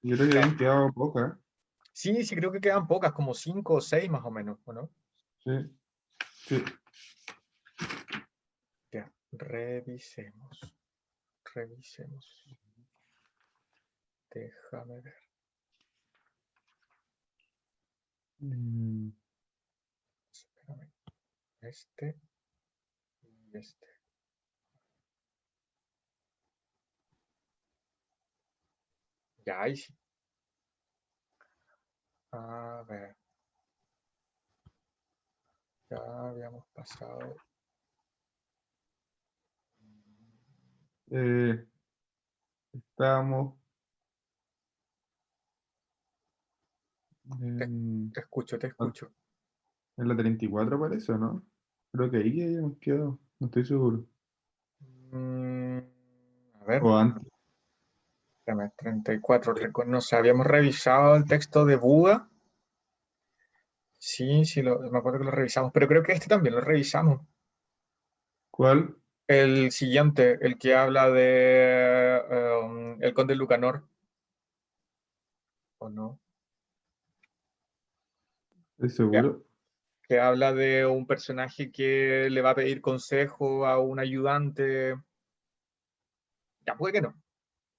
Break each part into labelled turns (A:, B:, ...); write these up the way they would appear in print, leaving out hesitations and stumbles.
A: Yo creo que habían quedado pocas.
B: Sí, sí, creo que quedan pocas, como 5 o 6 más o menos, ¿o no?
A: Sí, sí.
B: Ya, revisemos. Revisemos. Déjame ver.
A: Mm,
B: Espérame. Este y este. Ya, ahí sí. A ver. Ya habíamos pasado.
A: eh, estábamos
B: Te,
A: en,
B: te escucho, te escucho.
A: en la 34 parece, ¿o no? Creo que ahí que habíamos quedado, no estoy seguro.
B: Mm, a ver,
A: O antes.
B: espérame, 34. No sé, habíamos revisado el texto de Buda. Sí, sí, me acuerdo que lo revisamos, pero creo que este también lo revisamos.
A: ¿Cuál?
B: El siguiente, el que habla de el conde Lucanor, ¿o no?
A: ¿Estoy
B: Ya,
A: seguro?
B: que habla de un personaje que le va a pedir consejo a un ayudante. Ya, puede que no.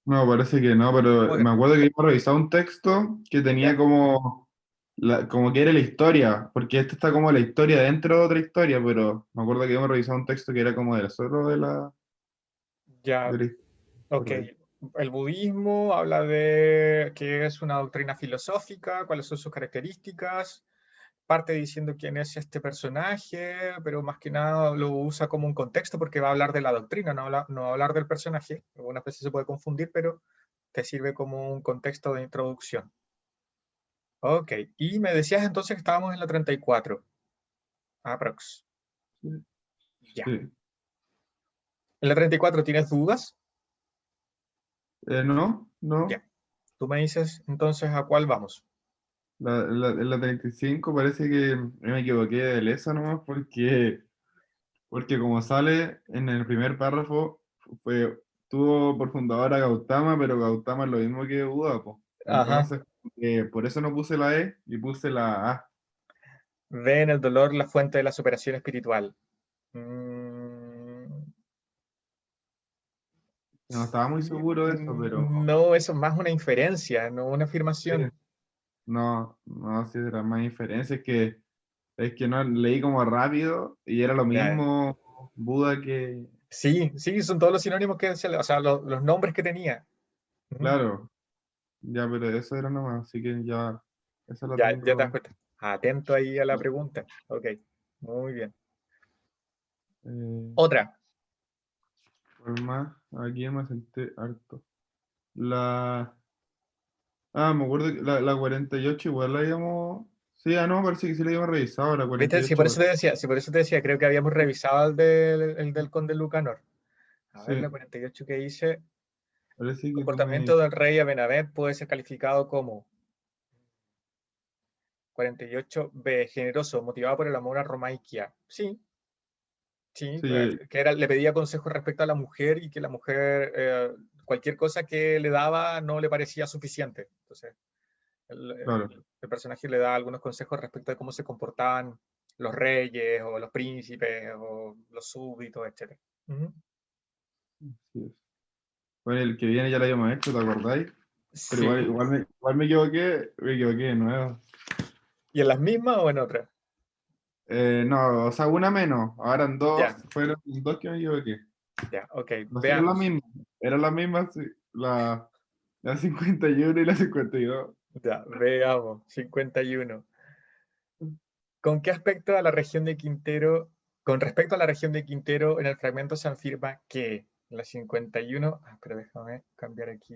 A: No, parece que no, pero
B: Puede que
A: me
B: no.
A: acuerdo que hemos revisado un texto que tenía
B: Ya,
A: como, como que era la historia, porque este está como la historia dentro de otra historia, pero me acuerdo que hemos revisado un texto que era como de solo
B: ya,
A: de la
B: ok.
A: historia.
B: El budismo habla de que es una doctrina filosófica, cuáles son sus características, parte diciendo quién es este personaje, pero más que nada lo usa como un contexto porque va a hablar de la doctrina, no va a hablar del personaje. Algunas veces se puede confundir, pero te sirve como un contexto de introducción. Ok, y me decías entonces que estábamos en la 34, aprox.
A: Sí,
B: Ya.
A: sí.
B: ¿En la 34 tienes dudas?
A: No,
B: Ya.
A: no.
B: Tú me dices entonces a cuál vamos.
A: En la 35 parece que me equivoqué de lesa nomás porque como sale en el primer párrafo, fue, tuvo por fundador a Gautama, pero Gautama es lo mismo que Buda, po.
B: Ajá.
A: Entonces, por eso no puse la E y puse la A.
B: Ve en el dolor la fuente de la superación espiritual. Mm,
A: No estaba muy
B: sí,
A: seguro de eso, pero
B: no, eso es más una inferencia, no una
A: sí,
B: afirmación.
A: no, no, sí, era más diferencia, es que no leí como rápido y era lo
B: Ya.
A: mismo Buda que,
B: Sí, sí, son todos los sinónimos que, o sea, los nombres que tenía. Ujú.
A: claro, ya, pero eso era nomás, así que ya, esa la
B: Ya, ya te das
A: tengo.
B: cuenta. Atento ahí a la pregunta. Ok, muy bien.
A: Eh,
B: Otra.
A: por más, aquí me senté harto. La, me acuerdo que la 48 igual la habíamos, sí, no, parece que sí la habíamos revisado, la
B: ¿Viste? Sí,
A: 48
B: por eso
A: igual.
B: te decía, sí, por eso te decía, creo que habíamos revisado el del Conde Lucanor. A ver, la
A: Sí,
B: 48 que hice. El
A: parece que tú me...
B: comportamiento del rey Abenabet puede ser calificado como 48b, generoso, motivado por el amor a Romaikia. Sí, sí,
A: Sí,
B: que era, le pedía consejo respecto a la mujer y que la mujer, cualquier cosa que le daba no le parecía suficiente. Entonces,
A: claro.
B: el personaje le da algunos consejos respecto de cómo se comportaban los reyes o los príncipes o los súbditos, etc. Ujú.
A: Sí es. Bueno, el que viene ya lo habíamos hecho, ¿te acordáis? Pero
B: Sí.
A: igual me equivoqué de nuevo.
B: ¿Y en las mismas o en otras?
A: No, o sea, una menos. Ahora en dos,
B: Ya,
A: fueron dos que me equivoqué.
B: ya, ok,
A: No sé,
B: veamos.
A: eran las mismas, sí, la 51 y la 52.
B: Ya, veamos. 51. ¿Con qué aspecto a la región de Quintero, con respecto a la región de Quintero, en el fragmento se afirma que la 51, pero déjame cambiar aquí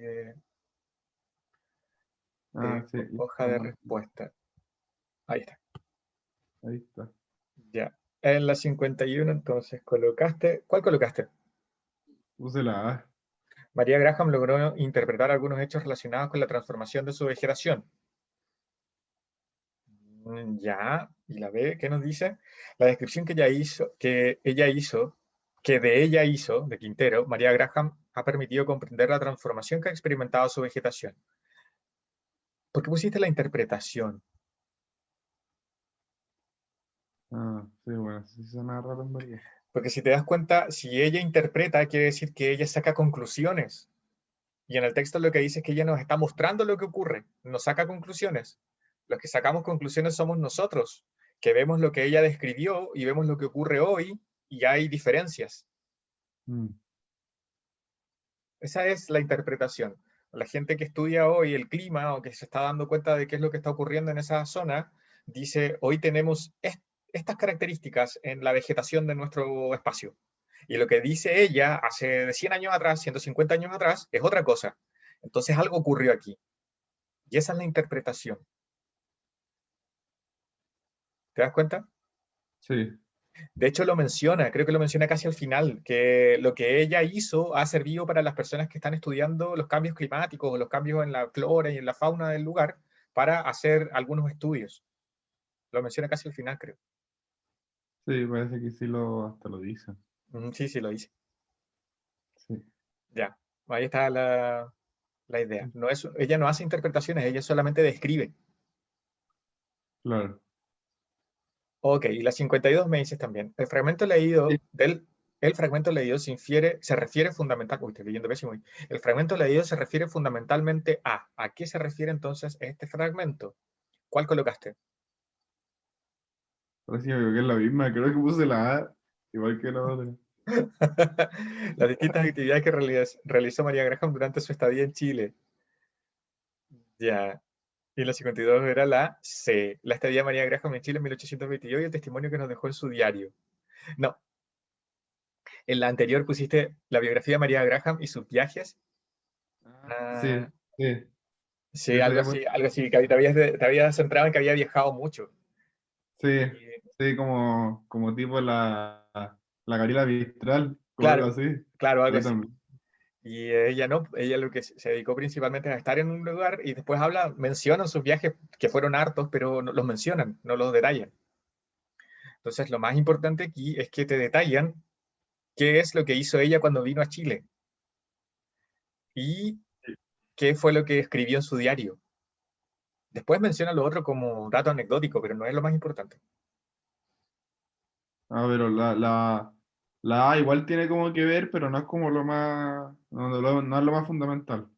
A: Ah,
B: de
A: sí,
B: hoja de respuesta. Ahí está.
A: ahí está.
B: Ya. En la 51, entonces colocaste. ¿Cuál colocaste?
A: Puse la A.
B: María Graham logró interpretar algunos hechos relacionados con la transformación de su vegetación. Ya, y la B, ¿qué nos dice? La descripción que de ella hizo, de Quintero, María Graham ha permitido comprender la transformación que ha experimentado su vegetación. ¿Por qué pusiste la interpretación?
A: Ah, sí, bueno, sí suena raro en verdad.
B: Porque si te das cuenta, si ella interpreta, quiere decir que ella saca conclusiones. Y en el texto lo que dice es que ella nos está mostrando lo que ocurre, nos saca conclusiones. Los que sacamos conclusiones somos nosotros, que vemos lo que ella describió y vemos lo que ocurre hoy y hay diferencias.
A: Mm,
B: Esa es la interpretación. La gente que estudia hoy el clima o que se está dando cuenta de qué es lo que está ocurriendo en esa zona, dice, hoy tenemos estas características en la vegetación de nuestro espacio. Y lo que dice ella hace 100 años atrás, 150 años atrás, es otra cosa. Entonces algo ocurrió aquí. Y esa es la interpretación. ¿Te das cuenta?
A: sí,
B: De hecho, lo menciona, creo que lo menciona casi al final, que lo que ella hizo ha servido para las personas que están estudiando los cambios climáticos o los cambios en la flora y en la fauna del lugar para hacer algunos estudios. Lo menciona casi al final, creo.
A: sí, parece que sí hasta lo dicen.
B: Sí, sí, lo dice.
A: Sí,
B: Ya, ahí está la idea. No es, ella no hace interpretaciones, ella solamente describe.
A: claro.
B: Ok, y la 52 me dices también. El fragmento
A: Sí.
B: leído el fragmento leído se refiere fundamentalmente, uy, estoy leyendo pésimo. El fragmento leído se refiere fundamentalmente ¿a qué se refiere entonces este fragmento? ¿Cuál colocaste?
A: Parece que me equivoqué en la misma, creo que puse la A, igual que la otra.
B: Las distintas actividades que realizó María Graham durante su estadía en Chile. Ya. Y la 52 era la C. La estadía de María Graham en Chile en 1822 y el testimonio que nos dejó en su diario. No, en la anterior pusiste la biografía de María Graham y sus viajes.
A: Ah, sí,
B: Ah,
A: sí.
B: sí,
A: Eso había puesto.
B: algo así, que te habías centrado en que había viajado mucho.
A: Sí,
B: Y,
A: sí, como tipo la Gabriela Mistral, como algo
B: claro,
A: así.
B: claro, algo
A: Ahí
B: así.
A: también.
B: Y ella no, ella lo que se dedicó principalmente a estar en un lugar y después mencionan sus viajes que fueron hartos, pero no los mencionan, no los detallan. Entonces, lo más importante aquí es que te detallan qué es lo que hizo ella cuando vino a Chile y qué fue lo que escribió en su diario. Después menciona lo otro como dato anecdótico, pero no es lo más importante.
A: Ah, pero la A igual tiene como que ver, pero no es como lo más, no es lo más fundamental.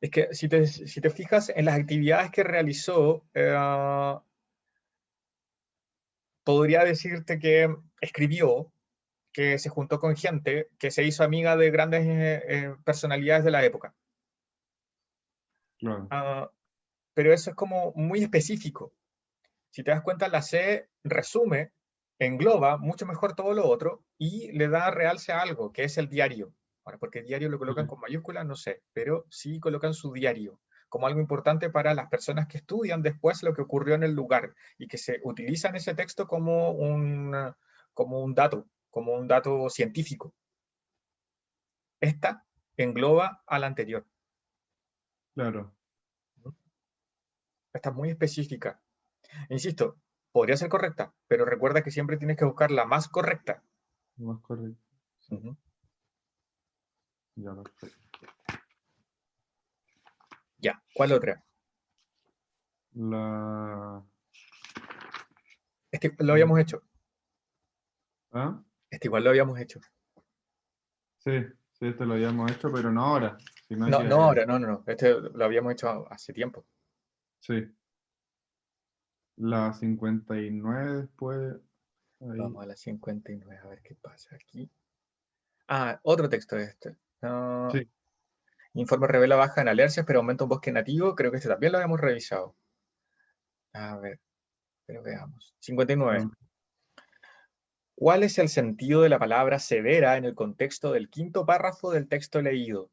B: Es que si te fijas en las actividades que realizó, podría decirte que escribió, que se juntó con gente, que se hizo amiga de grandes personalidades de la época.
A: Claro.
B: Ah, pero eso es como muy específico. Si te das cuenta, la C resume, engloba mucho mejor todo lo otro y le da realce a algo, que es el diario. Ahora, ¿por qué diario lo colocan
A: Sí,
B: con mayúsculas? No sé, pero sí colocan su diario como algo importante para las personas que estudian después lo que ocurrió en el lugar y que se utilizan ese texto como un dato científico. Esta engloba a la anterior.
A: claro,
B: Esta es muy específica. Insisto, podría ser correcta, pero recuerda que siempre tienes que buscar la más correcta.
A: lo más correcto. Sí,
B: Ujú.
A: ya, perfecto.
B: Ya, ¿cuál otra?
A: La...
B: Este lo habíamos hecho.
A: ¿Ah?
B: Este igual lo habíamos hecho.
A: Sí, sí, esto lo habíamos hecho, pero no ahora, sino
B: No, no
A: que
B: ahora, no, no, no. Este lo habíamos hecho hace tiempo.
A: sí. La 59 después, ahí.
B: Vamos a la 59, a ver qué pasa aquí. Ah, otro texto de este. Ah,
A: Sí.
B: informe revela baja en alercias, pero aumenta un bosque nativo. Creo que este también lo habíamos revisado. A ver, pero veamos. 59.
A: No,
B: ¿Cuál es el sentido de la palabra severa en el contexto del quinto párrafo del texto leído?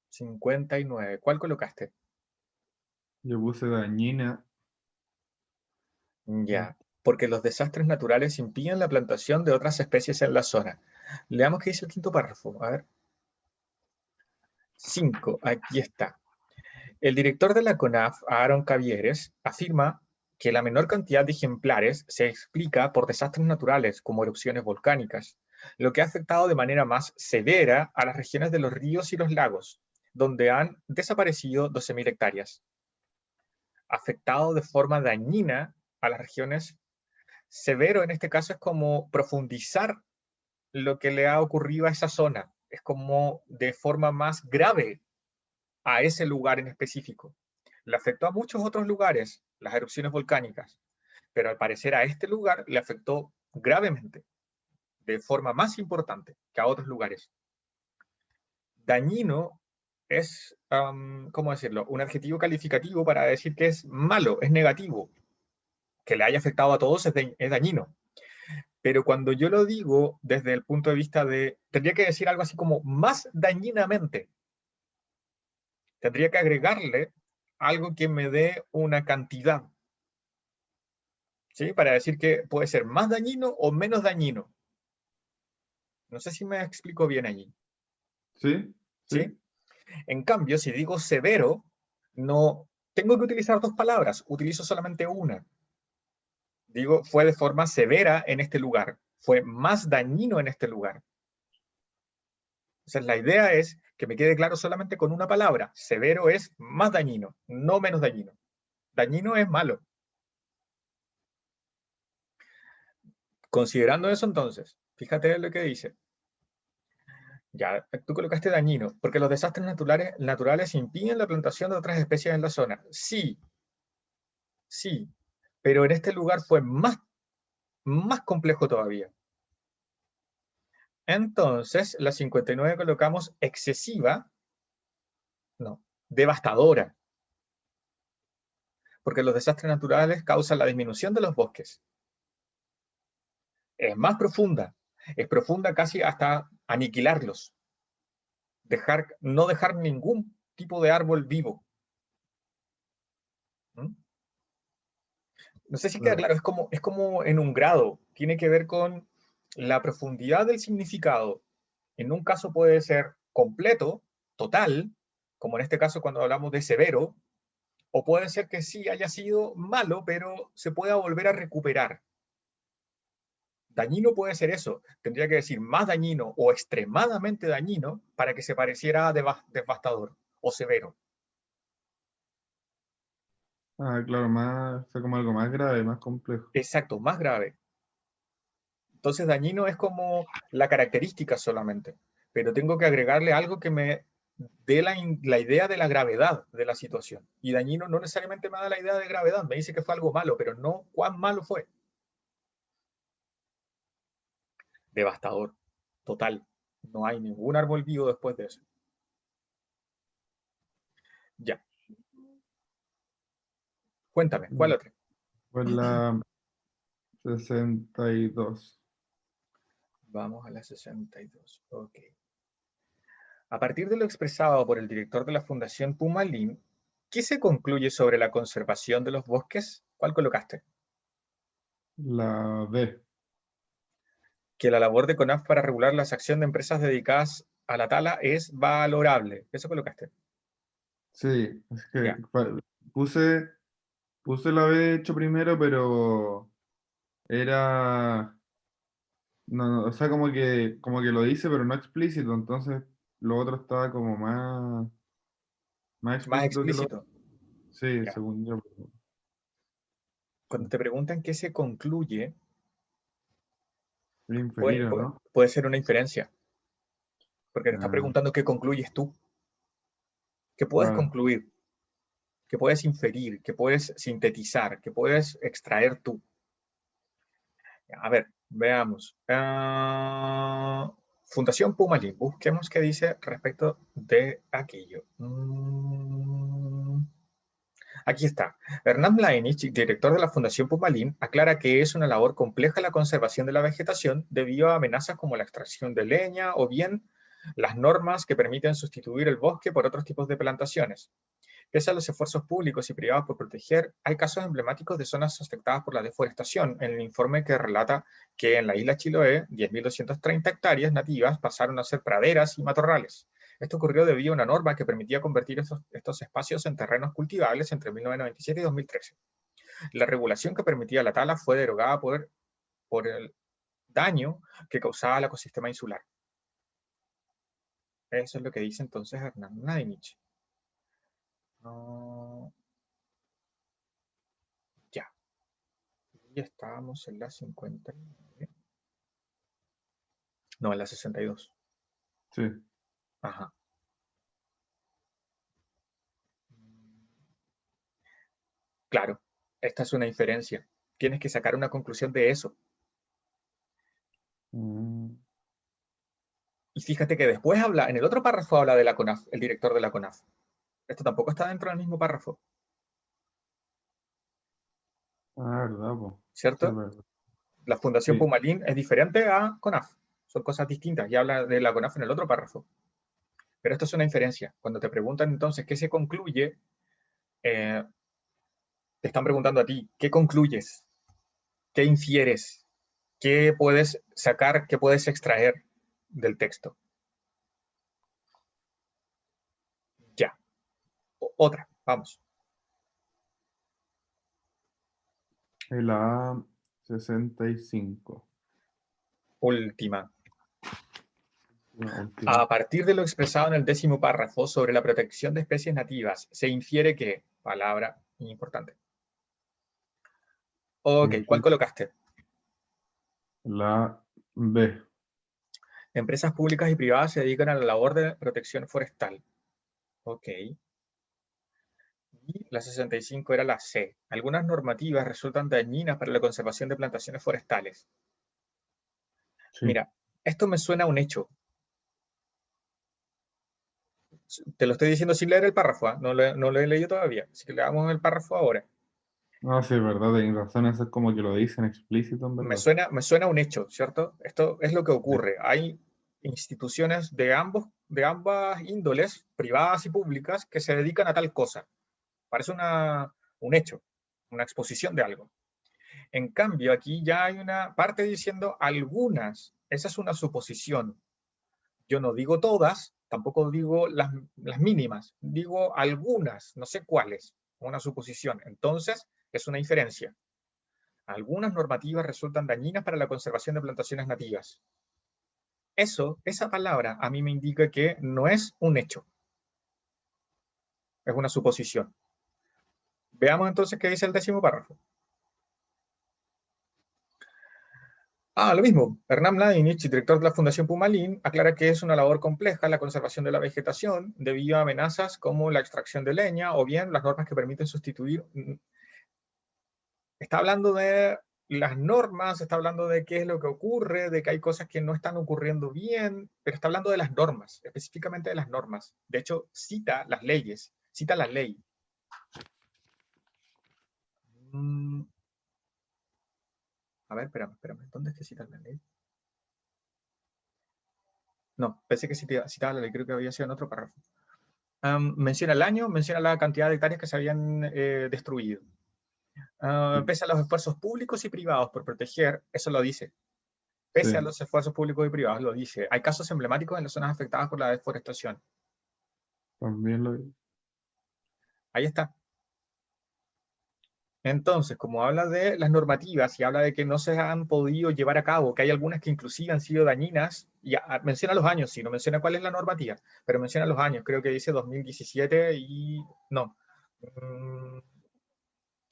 B: 59. ¿Cuál colocaste?
A: yo puse dañina.
B: Ya, porque los desastres naturales impiden la plantación de otras especies en la zona. Leamos qué dice el quinto párrafo. A ver. 5. Aquí está. El director de la CONAF, Aaron Cavieres, afirma que la menor cantidad de ejemplares se explica por desastres naturales como erupciones volcánicas, lo que ha afectado de manera más severa a las regiones de los ríos y los lagos, donde han desaparecido 12.000 hectáreas. afectado de forma dañina a las regiones. Severo en este caso es como profundizar lo que le ha ocurrido a esa zona. Es como de forma más grave a ese lugar en específico. Le afectó a muchos otros lugares, las erupciones volcánicas, pero al parecer a este lugar le afectó gravemente, de forma más importante que a otros lugares. Dañino es, ¿cómo decirlo? Un adjetivo calificativo para decir que es malo, es negativo. Que le haya afectado a todos es dañino. Pero cuando yo lo digo desde el punto de vista de, tendría que decir algo así como más dañinamente. Tendría que agregarle algo que me dé una cantidad, ¿sí? Para decir que puede ser más dañino o menos dañino. No sé si me explico bien allí,
A: ¿Sí?
B: ¿sí?
A: ¿Sí?
B: En cambio, si digo severo, no tengo que utilizar dos palabras, utilizo solamente una. Digo, fue de forma severa en este lugar, fue más dañino en este lugar. Entonces, la idea es que me quede claro solamente con una palabra. Severo es más dañino, no menos dañino. Dañino es malo. Considerando eso, entonces, fíjate lo que dice. Ya, tú colocaste dañino, porque los desastres naturales impiden la plantación de otras especies en la zona. Sí, sí, pero en este lugar fue más complejo todavía. Entonces, la 59 colocamos excesiva, no, devastadora, porque los desastres naturales causan la disminución de los bosques. Es más profunda, es profunda casi hasta aniquilarlos, no dejar ningún tipo de árbol vivo. ¿Mm? No sé si queda
A: Claro.
B: claro, es como en un grado, tiene que ver con la profundidad del significado. En un caso puede ser completo, total, como en este caso cuando hablamos de severo, o puede ser que sí haya sido malo, pero se pueda volver a recuperar. Dañino puede ser eso, tendría que decir más dañino o extremadamente dañino para que se pareciera a devastador o severo.
A: Ah, claro, más, fue como algo más grave, más complejo.
B: Exacto, más grave. Entonces dañino es como la característica solamente, pero tengo que agregarle algo que me dé la idea de la gravedad de la situación. Y dañino no necesariamente me da la idea de gravedad, me dice que fue algo malo, pero no cuán malo fue. Devastador, total. No hay ningún árbol vivo después de eso. Ya, cuéntame, ¿cuál
A: Mm,
B: otra?
A: fue la 62.
B: Vamos a la 62. Ok. A partir de lo expresado por el director de la Fundación Pumalín, ¿qué se concluye sobre la conservación de los bosques? ¿Cuál colocaste?
A: La B.
B: Que la labor de CONAF para regular las acciones de empresas dedicadas a la tala es valorable. Eso colocaste.
A: Sí, es que
B: Ya.
A: puse, puse la B hecho primero, pero era, no, o sea, como que lo dice, pero no explícito, entonces lo otro estaba como más
B: Más
A: explícito que lo otro.
B: explícito.
A: Sí,
B: Ya.
A: según yo.
B: Cuando te preguntan qué se concluye,
A: Es inferir, ¿o no?
B: puede ser una inferencia, porque te está
A: Ah,
B: preguntando qué concluyes tú, qué puedes
A: claro.
B: concluir, qué puedes inferir, qué puedes sintetizar, qué puedes extraer tú. A ver, veamos. Fundación Pumalí, busquemos qué dice respecto de aquello. Aquí está. Hernán Mladenich, director de la Fundación Pumalín, aclara que es una labor compleja la conservación de la vegetación debido a amenazas como la extracción de leña o bien las normas que permiten sustituir el bosque por otros tipos de plantaciones. Pese a los esfuerzos públicos y privados por proteger, hay casos emblemáticos de zonas afectadas por la deforestación. En el informe que relata que en la isla Chiloé, 10.230 hectáreas nativas pasaron a ser praderas y matorrales. Esto ocurrió debido a una norma que permitía convertir estos espacios en terrenos cultivables entre 1997 y 2013. La regulación que permitía la tala fue derogada por el daño que causaba al ecosistema insular. Eso es lo que dice entonces Hernán Mladenich. No, Y estábamos en la 59. No, en la 62.
A: Sí.
B: Ajá. Claro, esta es una inferencia. Tienes que sacar una conclusión de eso.
A: Mm,
B: Y fíjate que después habla, en el otro párrafo habla de la CONAF, el director de la CONAF. Esto tampoco está dentro del mismo párrafo,
A: verdad, po. Sí, es
B: ¿cierto?
A: verdad.
B: La Fundación
A: Sí.
B: Pumalín es diferente a CONAF. Son cosas distintas y habla de la CONAF en el otro párrafo. Pero esto es una inferencia. Cuando te preguntan entonces qué se concluye, te están preguntando a ti, ¿qué concluyes? ¿Qué infieres? ¿Qué puedes sacar? ¿Qué puedes extraer del texto? Ya. Otra, vamos.
A: El A65.
B: Última.
A: La última.
B: A partir de lo expresado en el 10º párrafo sobre la protección de especies nativas, se infiere que, palabra importante. Ok, ¿cuál colocaste?
A: La B.
B: Empresas públicas y privadas se dedican a la labor de protección forestal. Ok. Y la 65 era la C. Algunas normativas resultan dañinas para la conservación de plantaciones forestales.
A: Sí.
B: Mira, esto me suena a un hecho. Te lo estoy diciendo sin leer el párrafo, ¿eh? No lo he leído todavía, así que leamos el párrafo ahora.
A: No, sí, es verdad, tenés razón. Eso es como que lo dicen explícito, en verdad.
B: Me suena a un hecho, ¿cierto? Esto es lo que ocurre. Hay instituciones de ambas índoles, privadas y públicas, que se dedican a tal cosa. Parece un hecho, una exposición de algo. En cambio, aquí ya hay una parte diciendo algunas. Esa es una suposición. Yo no digo todas, tampoco digo las mínimas, digo algunas, no sé cuáles, una suposición. Entonces, es una inferencia. Algunas normativas resultan dañinas para la conservación de plantaciones nativas. Esa palabra a mí me indica que no es un hecho, es una suposición. Veamos entonces qué dice el 10º párrafo. Lo mismo. Hernán Mladinich, director de la Fundación Pumalín, aclara que es una labor compleja la conservación de la vegetación debido a amenazas como la extracción de leña o bien las normas que permiten sustituir. Está hablando de las normas, está hablando de qué es lo que ocurre, de que hay cosas que no están ocurriendo bien, pero está hablando de las normas, específicamente de las normas. De hecho, cita las leyes, cita la ley. A ver, espérame. ¿Dónde es que cita la ley? No, pensé que citaba la ley, creo que había sido en otro párrafo. Menciona el año, menciona la cantidad de hectáreas que se habían destruido.
A: Sí.
B: Pese a los esfuerzos públicos y privados por proteger, eso lo dice. Pese a
A: Sí,
B: los esfuerzos públicos y privados, lo dice. Hay casos emblemáticos en las zonas afectadas por la deforestación.
A: también lo vi.
B: Ahí está. Entonces, como habla de las normativas y habla de que no se han podido llevar a cabo, que hay algunas que inclusive han sido dañinas, y menciona los años, sí, no menciona cuál es la normativa, pero menciona los años, creo que dice 2017 y... no.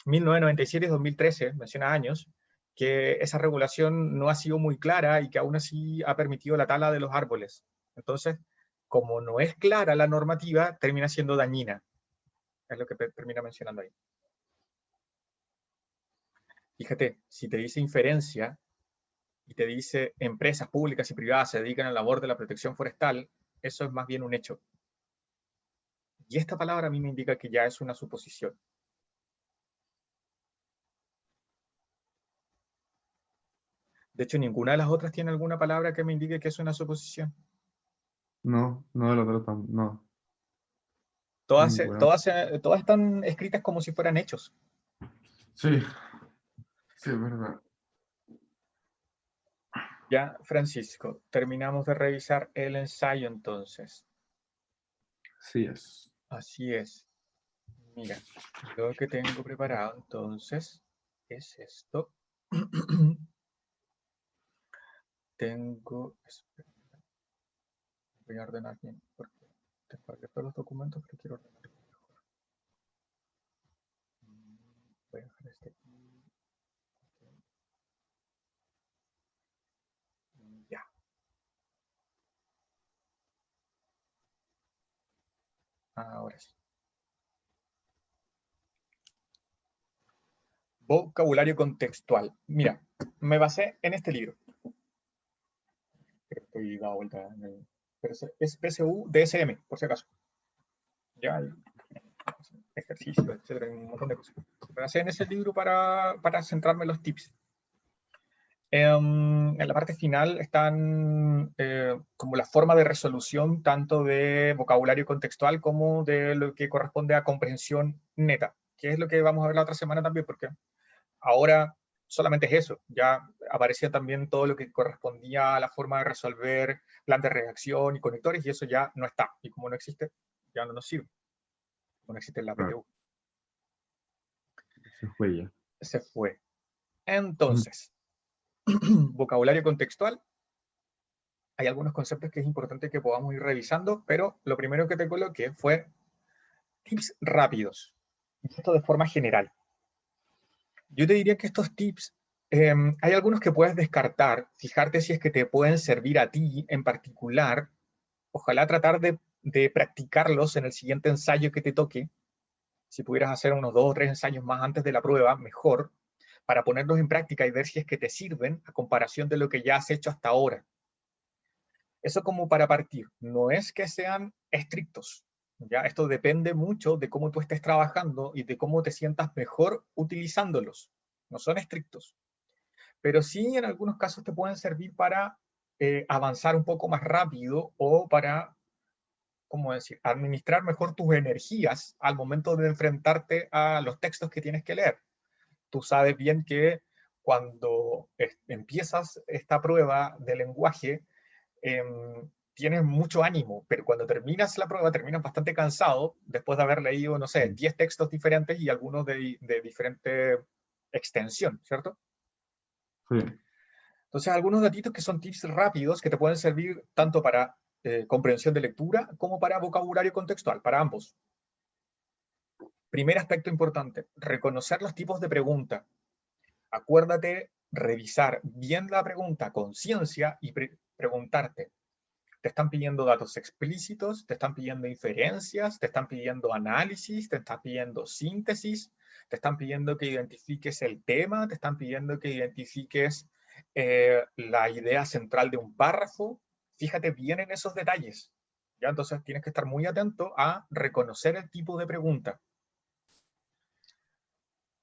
B: 1997 y 2013, menciona años, que esa regulación no ha sido muy clara y que aún así ha permitido la tala de los árboles. Entonces, como no es clara la normativa, termina siendo dañina. Es lo que termina mencionando ahí. Fíjate, si te dice inferencia y te dice empresas públicas y privadas se dedican a la labor de la protección forestal, eso es más bien un hecho. Y esta palabra a mí me indica que ya es una suposición. De hecho, ninguna de las otras tiene alguna palabra que me indique que es una suposición.
A: No, no lo tratan, no.
B: Todas,
A: Ninguna.
B: todas, todas están escritas como si fueran hechos.
A: Sí, sí, es verdad.
B: Ya, Francisco, terminamos de revisar el ensayo entonces.
A: Sí es.
B: Así es. Mira, lo que tengo preparado entonces es esto. Tengo... espera, voy a ordenar bien porque tengo abiertos los documentos, pero quiero ordenarlos mejor. Voy a dejar este aquí. Ahora sí. Vocabulario contextual. Mira, me basé en este libro. Estoy dado vuelta en el... Pero es PSU DSM, por si acaso. Ya hay ejercicio, etcétera, un montón de cosas. Me basé en ese libro para centrarme en los tips. En la parte final están como la forma de resolución tanto de vocabulario contextual como de lo que corresponde a comprensión neta, que es lo que vamos a ver la otra semana también, porque ahora solamente es eso, ya aparecía también todo lo que correspondía a la forma de resolver plan de reacción y conectores, y eso ya no está, y como no existe, ya no nos sirve, no existe en la
A: Claro,
B: PTU.
A: se fue ya.
B: Se fue. Entonces, vocabulario contextual, hay algunos conceptos que es importante que podamos ir revisando, pero lo primero que te coloqué fue tips rápidos, y esto de forma general. Yo te diría que estos tips, hay algunos que puedes descartar, fijarte si es que te pueden servir a ti en particular, ojalá tratar de practicarlos en el siguiente ensayo que te toque, si pudieras hacer unos 2 o 3 ensayos más antes de la prueba, mejor, para ponerlos en práctica y ver si es que te sirven a comparación de lo que ya has hecho hasta ahora. Eso como para partir, no es que sean estrictos, ¿ya? Esto depende mucho de cómo tú estés trabajando y de cómo te sientas mejor utilizándolos. No son estrictos, pero sí en algunos casos te pueden servir para avanzar un poco más rápido o para, ¿cómo decir?, administrar mejor tus energías al momento de enfrentarte a los textos que tienes que leer. Tú sabes bien que cuando empiezas esta prueba de lenguaje, tienes mucho ánimo, pero cuando terminas la prueba terminas bastante cansado después de haber leído, no sé, 10 textos diferentes y algunos de diferente extensión, ¿cierto?
A: Sí.
B: Entonces, algunos datitos que son tips rápidos que te pueden servir tanto para comprensión de lectura como para vocabulario contextual, para ambos. Primer aspecto importante, reconocer los tipos de pregunta. Acuérdate revisar bien la pregunta con ciencia y preguntarte, ¿te están pidiendo datos explícitos? ¿Te están pidiendo inferencias? ¿Te están pidiendo análisis? ¿Te están pidiendo síntesis? ¿Te están pidiendo que identifiques el tema? ¿Te están pidiendo que identifiques la idea central de un párrafo? Fíjate bien en esos detalles. ¿Ya? Entonces tienes que estar muy atento a reconocer el tipo de pregunta.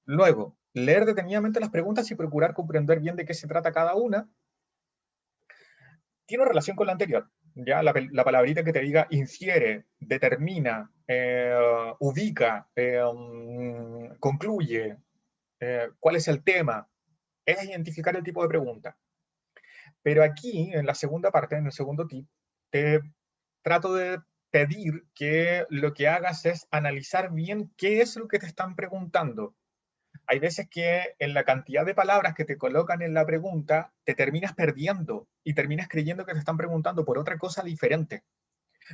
B: Luego, leer detenidamente las preguntas y procurar comprender bien de qué se trata cada una. Tiene relación con la anterior. Ya la palabrita que te diga infiere, determina, ubica, concluye, cuál es el tema, es identificar el tipo de pregunta. Pero aquí, en la segunda parte, en el segundo tip, te trato de pedir que lo que hagas es analizar bien qué es lo que te están preguntando. Hay veces que en la cantidad de palabras que te colocan en la pregunta, te terminas perdiendo y terminas creyendo que te están preguntando por otra cosa diferente.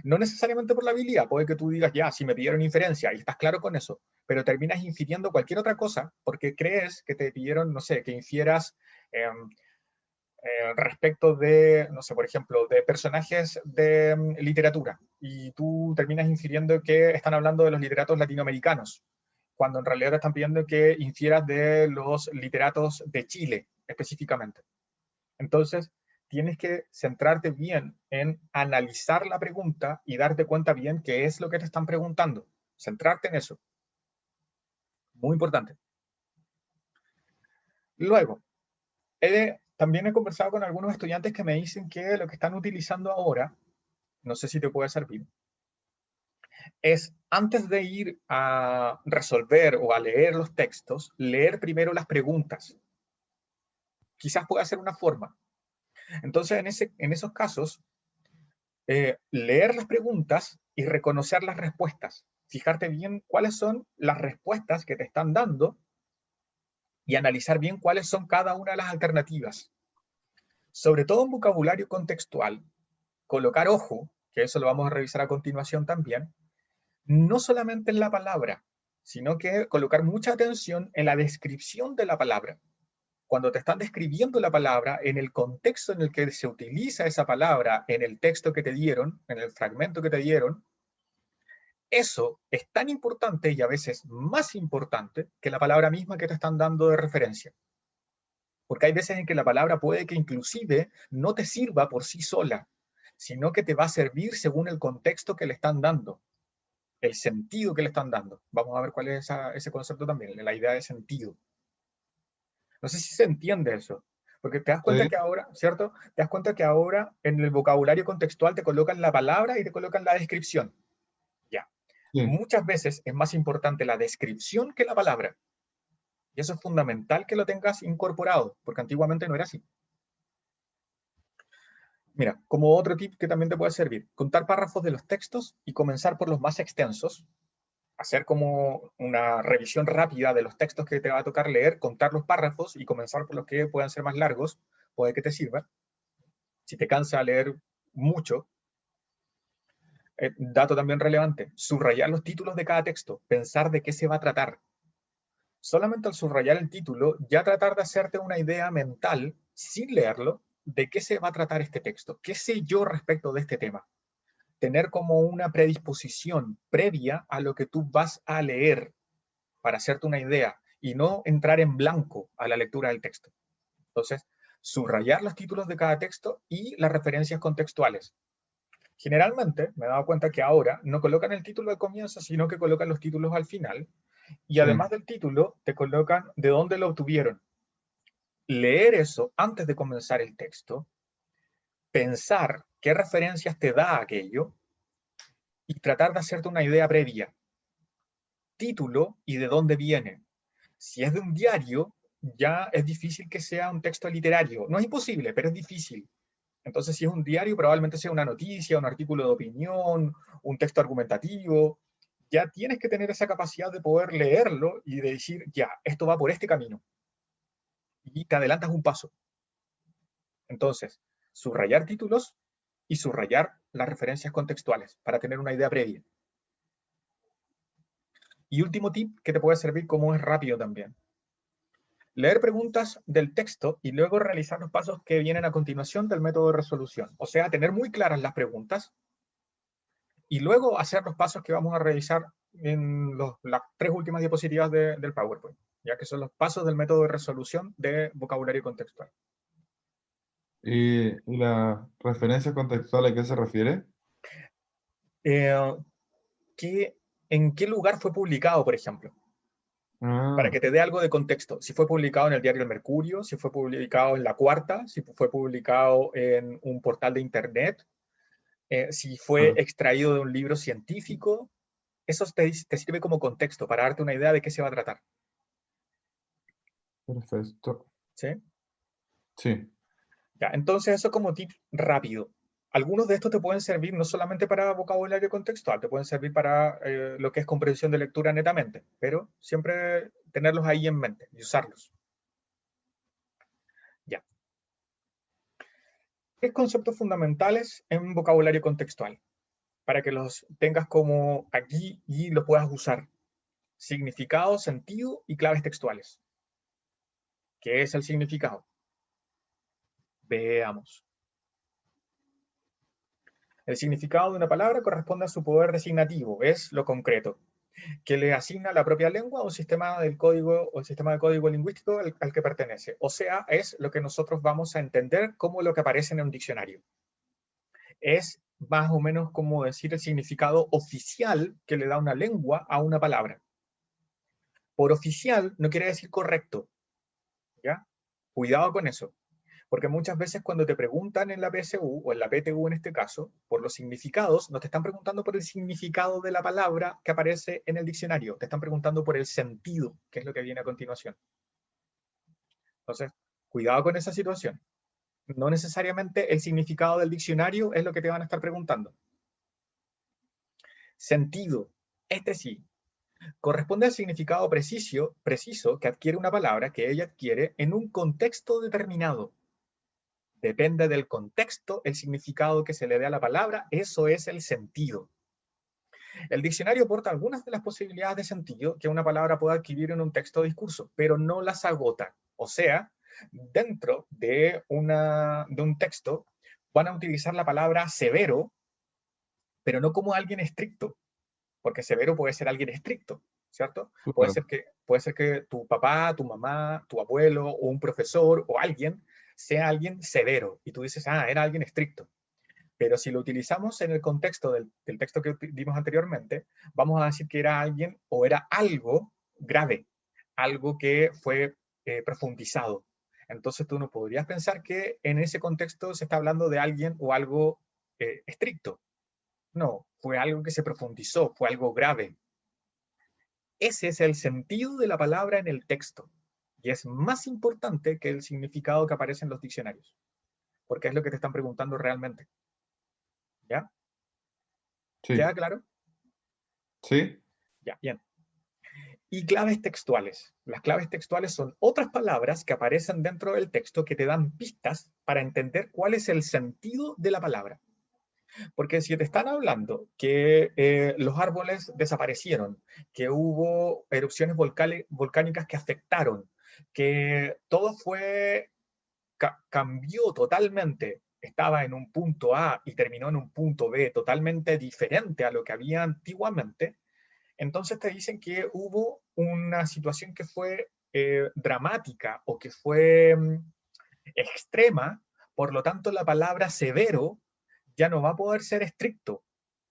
B: No necesariamente por la habilidad, puede que tú digas, ya, si me pidieron inferencia y estás claro con eso, pero terminas infiriendo cualquier otra cosa porque crees que te pidieron, no sé, que infieras respecto de, no sé, por ejemplo, de personajes de literatura y tú terminas infiriendo que están hablando de los literatos latinoamericanos, cuando en realidad te están pidiendo que infieras de los literatos de Chile específicamente. Entonces, tienes que centrarte bien en analizar la pregunta y darte cuenta bien qué es lo que te están preguntando. Centrarte en eso. Muy importante. Luego, también he conversado con algunos estudiantes que me dicen que lo que están utilizando ahora, no sé si te puede servir, es antes de ir a resolver o a leer los textos, leer primero las preguntas. Quizás pueda ser una forma. Entonces, en esos casos, leer las preguntas y reconocer las respuestas. Fijarte bien cuáles son las respuestas que te están dando y analizar bien cuáles son cada una de las alternativas. Sobre todo en vocabulario contextual, colocar ojo, que eso lo vamos a revisar a continuación también, no solamente en la palabra, sino que colocar mucha atención en la descripción de la palabra. Cuando te están describiendo la palabra, en el contexto en el que se utiliza esa palabra, en el texto que te dieron, en el fragmento que te dieron, Eso es tan importante y a veces más importante que la palabra misma que te están dando de referencia. Porque hay veces en que la palabra puede que inclusive no te sirva por sí sola, sino que te va a servir según el contexto que le están dando, el sentido que le están dando. Vamos a ver cuál es ese concepto también, la idea de sentido. No sé si se entiende eso, porque te das cuenta
A: Sí,
B: que ahora, ¿cierto? Te das cuenta que ahora en el vocabulario contextual te colocan la palabra y te colocan la descripción. Ya.
A: sí.
B: Muchas veces es más importante la descripción que la palabra. Y eso es fundamental que lo tengas incorporado, porque antiguamente no era así. Mira, como otro tip que también te puede servir, contar párrafos de los textos y comenzar por los más extensos, hacer como una revisión rápida de los textos que te va a tocar leer, contar los párrafos y comenzar por los que puedan ser más largos, puede que te sirva. Si te cansa leer mucho, dato también relevante, subrayar los títulos de cada texto, pensar de qué se va a tratar. Solamente al subrayar el título, ya tratar de hacerte una idea mental, sin leerlo, de qué se va a tratar este texto, qué sé yo respecto de este tema. Tener como una predisposición previa a lo que tú vas a leer para hacerte una idea y no entrar en blanco a la lectura del texto. Entonces, subrayar los títulos de cada texto y las referencias contextuales. Generalmente me he dado cuenta que ahora no colocan el título al comienzo, sino que colocan los títulos al final. Y
A: Sí,
B: además del título, te colocan de dónde lo obtuvieron. Leer eso antes de comenzar el texto, pensar qué referencias te da aquello y tratar de hacerte una idea previa. Título y de dónde viene. Si es de un diario, ya es difícil que sea un texto literario. No es imposible, pero es difícil. Entonces, si es un diario, probablemente sea una noticia, un artículo de opinión, un texto argumentativo. Ya tienes que tener esa capacidad de poder leerlo y de decir, ya, esto va por este camino. Y te adelantas un paso. Entonces, subrayar títulos y subrayar las referencias contextuales para tener una idea previa. Y último tip que te puede servir como es rápido también. Leer preguntas del texto y luego realizar los pasos que vienen a continuación del método de resolución. O sea, tener muy claras las preguntas y luego hacer los pasos que vamos a revisar en las tres últimas diapositivas del PowerPoint, ya que son los pasos del método de resolución de vocabulario contextual.
A: ¿Y la referencia contextual a qué se refiere?
B: Eh, ¿En qué lugar fue publicado, por ejemplo? Para
A: Ah,
B: que te dé algo de contexto. Si fue publicado en el diario El Mercurio, si fue publicado en La Cuarta, si fue publicado en un portal de Internet, si fue
A: ah,
B: extraído de un libro científico, eso te sirve como contexto para darte una idea de qué se va a tratar.
A: perfecto.
B: ¿Sí?
A: Sí,
B: Ya, entonces eso como tip rápido. Algunos de estos te pueden servir no solamente para vocabulario contextual, te pueden servir para lo que es comprensión de lectura netamente, pero siempre tenerlos ahí en mente y usarlos. Ya. ¿Qué conceptos fundamentales en vocabulario contextual? Para que los tengas como aquí y los puedas usar. Significado, sentido y claves textuales. ¿Qué es el significado? Veamos. El significado de una palabra corresponde a su poder designativo, es lo concreto, que le asigna la propia lengua o sistema del código o el sistema de código lingüístico al que pertenece. O sea, es lo que nosotros vamos a entender como lo que aparece en un diccionario. Es más o menos como decir el significado oficial que le da una lengua a una palabra. Por oficial no quiere decir correcto, ¿ya? Cuidado con eso. Porque muchas veces cuando te preguntan en la PSU o en la PTU en este caso, por los significados, no te están preguntando por el significado de la palabra que aparece en el diccionario, te están preguntando por el sentido, que es lo que viene a continuación. Entonces, cuidado con esa situación. No necesariamente el significado del diccionario es lo que te van a estar preguntando. Sentido, este sí, corresponde al significado preciso que adquiere una palabra que ella adquiere en un contexto determinado. Depende del contexto, el significado que se le dé a la palabra, eso es el sentido. El diccionario aporta algunas de las posibilidades de sentido que una palabra puede adquirir en un texto o discurso, pero no las agota. O sea, dentro de un texto van a utilizar la palabra severo, pero no como alguien estricto. porque severo puede ser alguien estricto, ¿cierto?
A: Claro.
B: Puede ser que tu papá, tu mamá, tu abuelo o un profesor o alguien sea alguien severo y tú dices, ah, era alguien estricto. Pero si lo utilizamos en el contexto del texto que vimos anteriormente, vamos a decir que era alguien o era algo grave, algo que fue profundizado. Entonces tú no podrías pensar que en ese contexto se está hablando de alguien o algo estricto. No, fue algo que se profundizó, fue algo grave. Ese es el sentido de la palabra en el texto. Y es más importante que el significado que aparece en los diccionarios, porque es lo que te están preguntando realmente. ¿Ya?
A: Sí.
B: ¿Queda claro?
A: Sí.
B: Ya, bien. Y claves textuales. Las claves textuales son otras palabras que aparecen dentro del texto que te dan pistas para entender cuál es el sentido de la palabra. Porque si te están hablando que los árboles desaparecieron, que hubo erupciones volcánicas que afectaron, que todo cambió totalmente, estaba en un punto A y terminó en un punto B totalmente diferente a lo que había antiguamente, entonces te dicen que hubo una situación que fue dramática o que fue extrema, por lo tanto la palabra severo ya no va a poder ser estricto,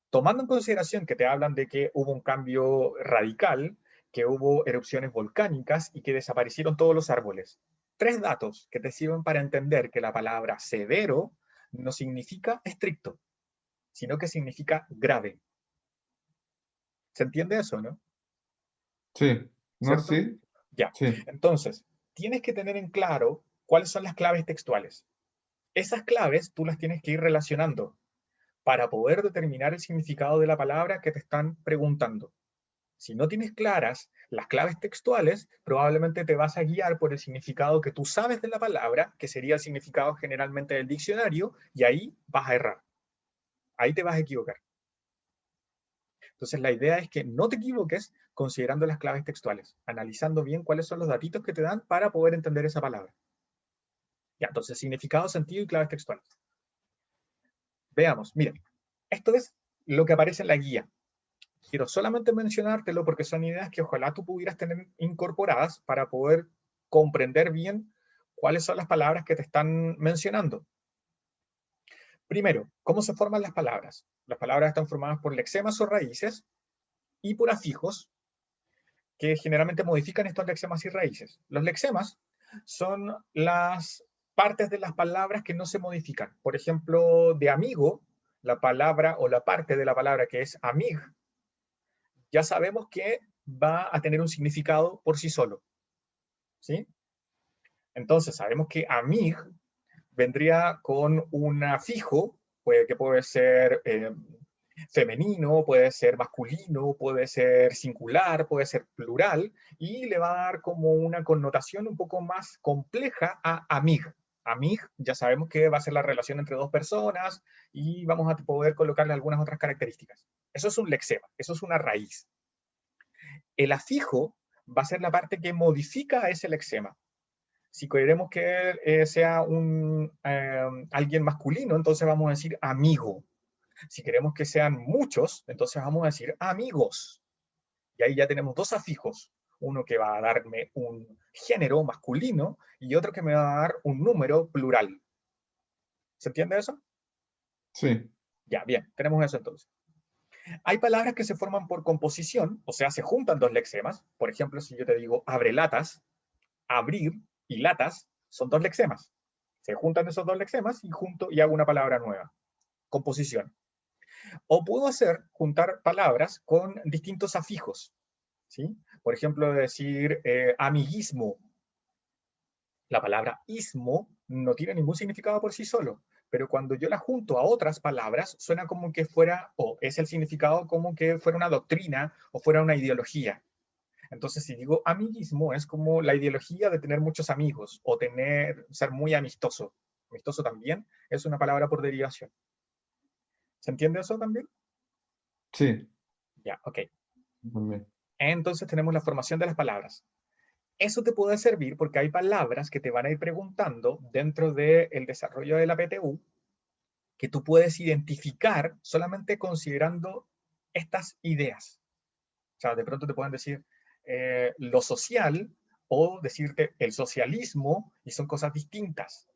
B: tomando en consideración que te hablan de que hubo un cambio radical, que hubo erupciones volcánicas y que desaparecieron todos los árboles. Tres datos que te sirven para entender que la palabra severo no significa estricto, sino que significa grave. ¿Se entiende eso, no?
A: Sí. No,
B: ¿Cierto?
A: sí.
B: Ya.
A: Sí.
B: Entonces, tienes que tener en claro cuáles son las claves textuales. Esas claves tú las tienes que ir relacionando para poder determinar el significado de la palabra que te están preguntando. Si no tienes claras las claves textuales, probablemente te vas a guiar por el significado que tú sabes de la palabra, que sería el significado generalmente del diccionario, y ahí vas a errar. Ahí te vas a equivocar. Entonces, la idea es que no te equivoques considerando las claves textuales, analizando bien cuáles son los datitos que te dan para poder entender esa palabra. Ya, entonces, significado, sentido y claves textuales. Veamos, miren, esto es lo que aparece en la guía. Quiero solamente mencionártelo porque son ideas que ojalá tú pudieras tener incorporadas para poder comprender bien cuáles son las palabras que te están mencionando. Primero, ¿cómo se forman las palabras? Las palabras están formadas por lexemas o raíces y por afijos que generalmente modifican estos lexemas y raíces. Los lexemas son las partes de las palabras que no se modifican. Por ejemplo, de amigo, la palabra o la parte de la palabra que es amig, ya sabemos que va a tener un significado por sí solo, ¿sí? Entonces, sabemos que amig vendría con un afijo, que puede ser femenino, puede ser masculino, puede ser singular, puede ser plural, y le va a dar como una connotación un poco más compleja a amig. Amig, ya sabemos que va a ser la relación entre dos personas y vamos a poder colocarle algunas otras características. Eso es un lexema, eso es una raíz. El afijo va a ser la parte que modifica a ese lexema. Si queremos que sea alguien masculino, entonces vamos a decir amigo. Si queremos que sean muchos, entonces vamos a decir amigos. Y ahí ya tenemos dos afijos. Uno que va a darme un género masculino y otro que me va a dar un número plural. ¿Se entiende eso?
A: Sí.
B: Ya, bien, tenemos eso entonces. Hay palabras que se forman por composición, o sea, se juntan dos lexemas. Por ejemplo, si yo te digo abre latas, abrir y latas son dos lexemas. Se juntan esos dos lexemas y junto y hago una palabra nueva. Composición. O puedo hacer juntar palabras con distintos afijos. ¿Sí? Por ejemplo, decir amiguismo. La palabra ismo no tiene ningún significado por sí solo, pero cuando yo la junto a otras palabras, suena como que fuera, o es el significado como que fuera una doctrina o fuera una ideología. Entonces, si digo amiguismo, es como la ideología de tener muchos amigos o ser muy amistoso. Amistoso también es una palabra por derivación. ¿Se entiende eso también?
A: Sí.
B: Ya, ok.
A: Muy bien.
B: Entonces tenemos la formación de las palabras. Eso te puede servir porque hay palabras que te van a ir preguntando dentro del desarrollo de la PTU que tú puedes identificar solamente considerando estas ideas. sea, de pronto te pueden decir lo social o decirte el socialismo y son cosas distintas.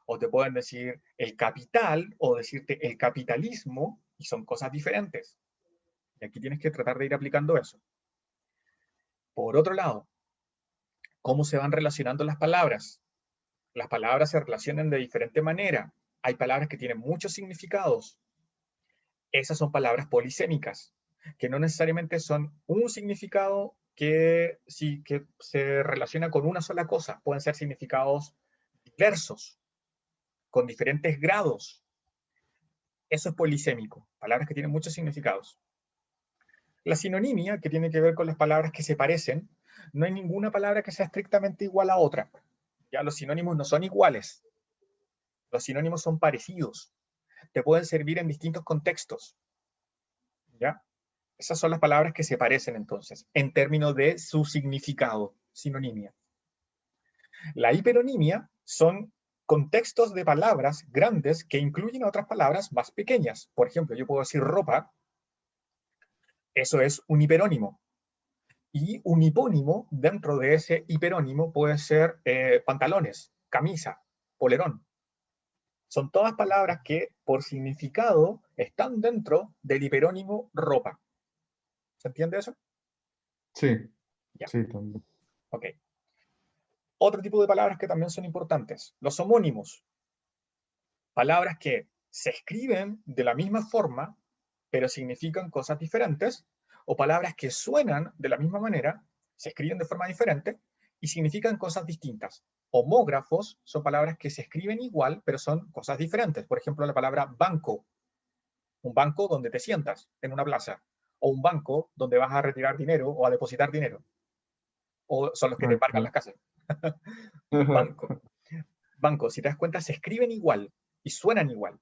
B: O te pueden decir el capital o decirte el capitalismo y son cosas diferentes. Y aquí tienes que tratar de ir aplicando eso. Por otro lado, ¿cómo se van relacionando las palabras? Las palabras se relacionan de diferente manera. Hay palabras que tienen muchos significados. Esas son palabras polisémicas, que no necesariamente son un significado que, sí, que se relaciona con una sola cosa. Pueden ser significados diversos, con diferentes grados. Eso es polisémico, palabras que tienen muchos significados. La sinonimia, que tiene que ver con las palabras que se parecen, no hay ninguna palabra que sea estrictamente igual a otra. Ya los sinónimos no son iguales. Los sinónimos son parecidos. Te pueden servir en distintos contextos. ¿Ya? Esas son las palabras que se parecen entonces, en términos de su significado, sinonimia. La hiperonimia son contextos de palabras grandes que incluyen otras palabras más pequeñas. Por ejemplo, yo puedo decir ropa, eso es un hiperónimo. Y un hipónimo dentro de ese hiperónimo puede ser pantalones, camisa, polerón. Son todas palabras que por significado están dentro del hiperónimo ropa. ¿Se entiende eso?
A: Sí,
B: Ya,
A: sí, también.
B: ok. Otro tipo de palabras que también son importantes, los homónimos. Palabras que se escriben de la misma forma, pero significan cosas diferentes, o palabras que suenan de la misma manera, se escriben de forma diferente y significan cosas distintas. Homógrafos son palabras que se escriben igual, pero son cosas diferentes. Por ejemplo, la palabra banco, un banco donde te sientas en una plaza, o un banco donde vas a retirar dinero o a depositar dinero, o son los que te
A: Ah,
B: embargan
A: claro.
B: las casas. Banco. Banco, si te das cuenta, se escriben igual y suenan igual,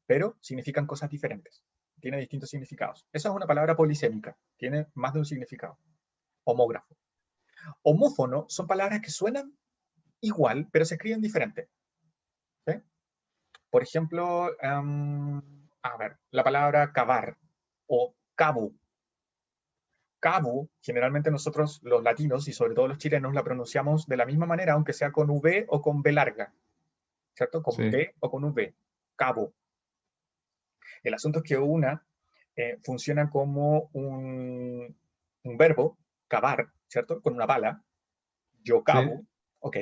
B: pero significan cosas diferentes. Tiene distintos significados. Esa es una palabra polisémica, tiene más de un significado. Homógrafo. Homófono son palabras que suenan igual, pero se escriben diferente. ¿Sí? Por ejemplo, a ver, la palabra cavar o cabo. Cabo, generalmente nosotros los latinos y sobre todo los chilenos la pronunciamos de la misma manera, aunque sea con V o con B larga, ¿cierto? Con
A: Sí,
B: B o con V. Cabo. El asunto es que una funciona como un verbo, cavar, ¿cierto? Con una pala, yo
A: sí,
B: cavo, ¿ok?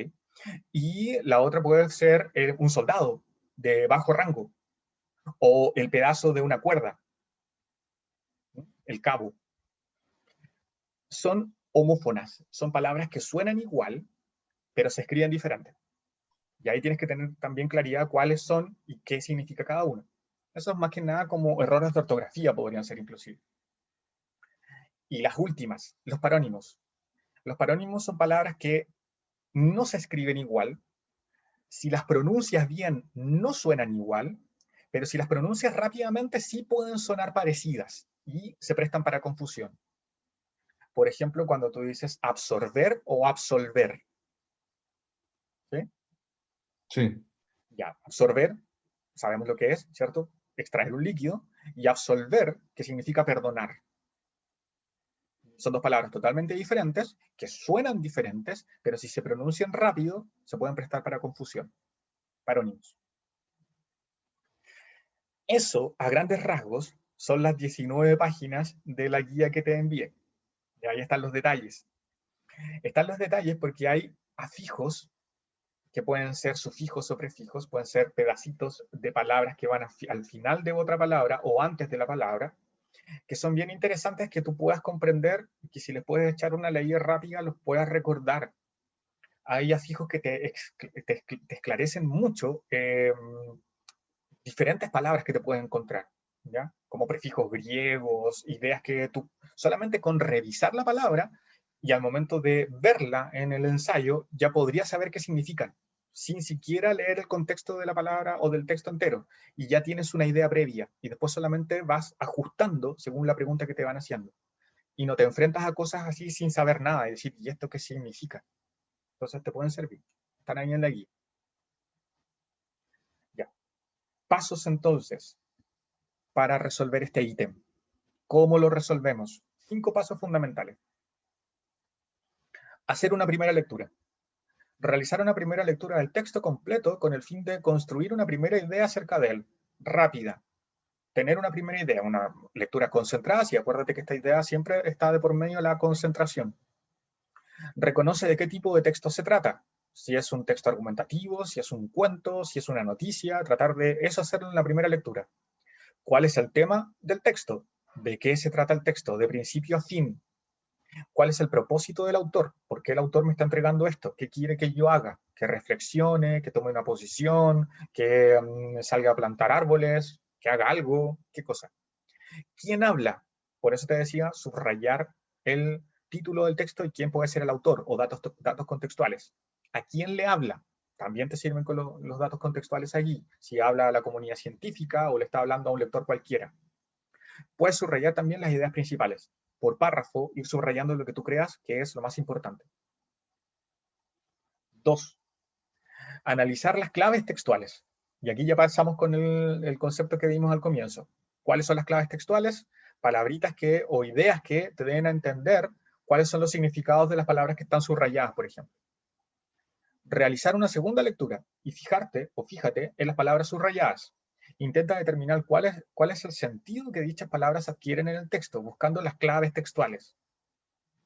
B: Y la otra puede ser un soldado de bajo rango o el pedazo de una cuerda, ¿no? El cabo. Son homófonas, son palabras que suenan igual, pero se escriben diferente. Y ahí tienes que tener también claridad cuáles son y qué significa cada uno. Eso es más que nada como errores de ortografía podrían ser inclusive. Y las últimas, los parónimos. Los parónimos son palabras que no se escriben igual. Si las pronuncias bien, no suenan igual, pero si las pronuncias rápidamente, sí pueden sonar parecidas y se prestan para confusión. Por ejemplo, cuando tú dices absorber o absolver. ¿Sí?
A: sí,
B: Ya, absorber, sabemos lo que es, ¿cierto? Extraer un líquido. Y absolver, que significa perdonar. Son dos palabras totalmente diferentes, que suenan diferentes, pero si se pronuncian rápido, se pueden prestar para confusión. Parónimos. Eso, a grandes rasgos, son las 19 páginas de la guía que te envié. Y ahí están los detalles. Están los detalles porque hay afijos que pueden ser sufijos o prefijos, pueden ser pedacitos de palabras que van al final de otra palabra o antes de la palabra, que son bien interesantes que tú puedas comprender y que si les puedes echar una leída rápida los puedas recordar. Hay afijos que te esclarecen mucho diferentes palabras que te puedes encontrar, ¿ya? Como prefijos griegos, ideas que tú solamente con revisar la palabra y al momento de verla en el ensayo ya podrías saber qué significan, sin siquiera leer el contexto de la palabra o del texto entero, y ya tienes una idea previa, y después solamente vas ajustando según la pregunta que te van haciendo, y no te enfrentas a cosas así sin saber nada, y decir, ¿y esto qué significa? Entonces te pueden servir, están ahí en la guía. Ya. Pasos entonces para resolver este ítem. ¿Cómo lo resolvemos? 5 pasos fundamentales. Hacer una primera lectura. Realizar una primera lectura del texto completo con el fin de construir una primera idea acerca de él, rápida. Tener una primera idea, una lectura concentrada, y acuérdate que esta idea siempre está de por medio de la concentración. Reconoce de qué tipo de texto se trata, si es un texto argumentativo, si es un cuento, si es una noticia, tratar de eso hacerlo en la primera lectura. ¿Cuál es el tema del texto? ¿De qué se trata el texto? De principio a fin. ¿Cuál es el propósito del autor? ¿Por qué el autor me está entregando esto? ¿Qué quiere que yo haga? Que reflexione, que tome una posición, que salga a plantar árboles, que haga algo, ¿qué cosa? ¿Quién habla? Por eso te decía, subrayar el título del texto y quién puede ser el autor o datos contextuales. ¿A quién le habla? También te sirven con los datos contextuales allí. Si habla a la comunidad científica o le está hablando a un lector cualquiera. Puedes subrayar también las ideas principales. Por párrafo, ir subrayando lo que tú creas que es lo más importante. 2. Analizar las claves textuales. Y aquí ya pasamos con el concepto que vimos al comienzo. ¿Cuáles son las claves textuales? Palabritas o ideas que te den a entender cuáles son los significados de las palabras que están subrayadas, por ejemplo. Realizar una segunda lectura y fíjate en las palabras subrayadas. Intenta determinar cuál es el sentido que dichas palabras adquieren en el texto, buscando las claves textuales.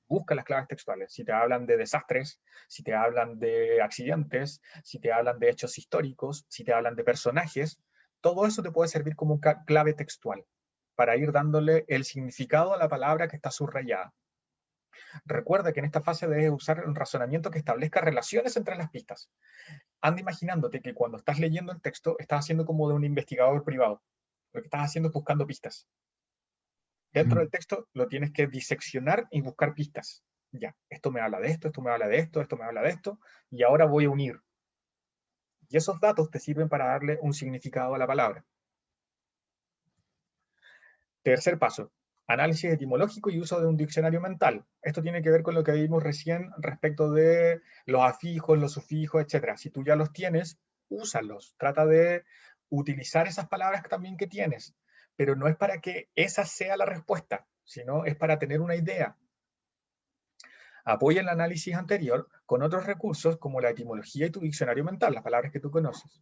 B: Busca las claves textuales. Si te hablan de desastres, si te hablan de accidentes, si te hablan de hechos históricos, si te hablan de personajes, todo eso te puede servir como clave textual para ir dándole el significado a la palabra que está subrayada. Recuerda que en esta fase debes usar un razonamiento que establezca relaciones entre las pistas. Anda imaginándote que cuando estás leyendo el texto estás haciendo como de un investigador privado. Lo que estás haciendo es buscando pistas. Dentro del texto lo tienes que diseccionar y buscar pistas. Ya, esto me habla de esto, esto me habla de esto, esto me habla de esto, y ahora voy a unir. Y esos datos te sirven para darle un significado a la palabra. Tercer paso, análisis etimológico y uso de un diccionario mental. Esto tiene que ver con lo que vimos recién respecto de los afijos, los sufijos, etc. Si tú ya los tienes, úsalos. Trata de utilizar esas palabras también que tienes. Pero no es para que esa sea la respuesta, sino es para tener una idea. Apoya el análisis anterior con otros recursos como la etimología y tu diccionario mental, las palabras que tú conoces.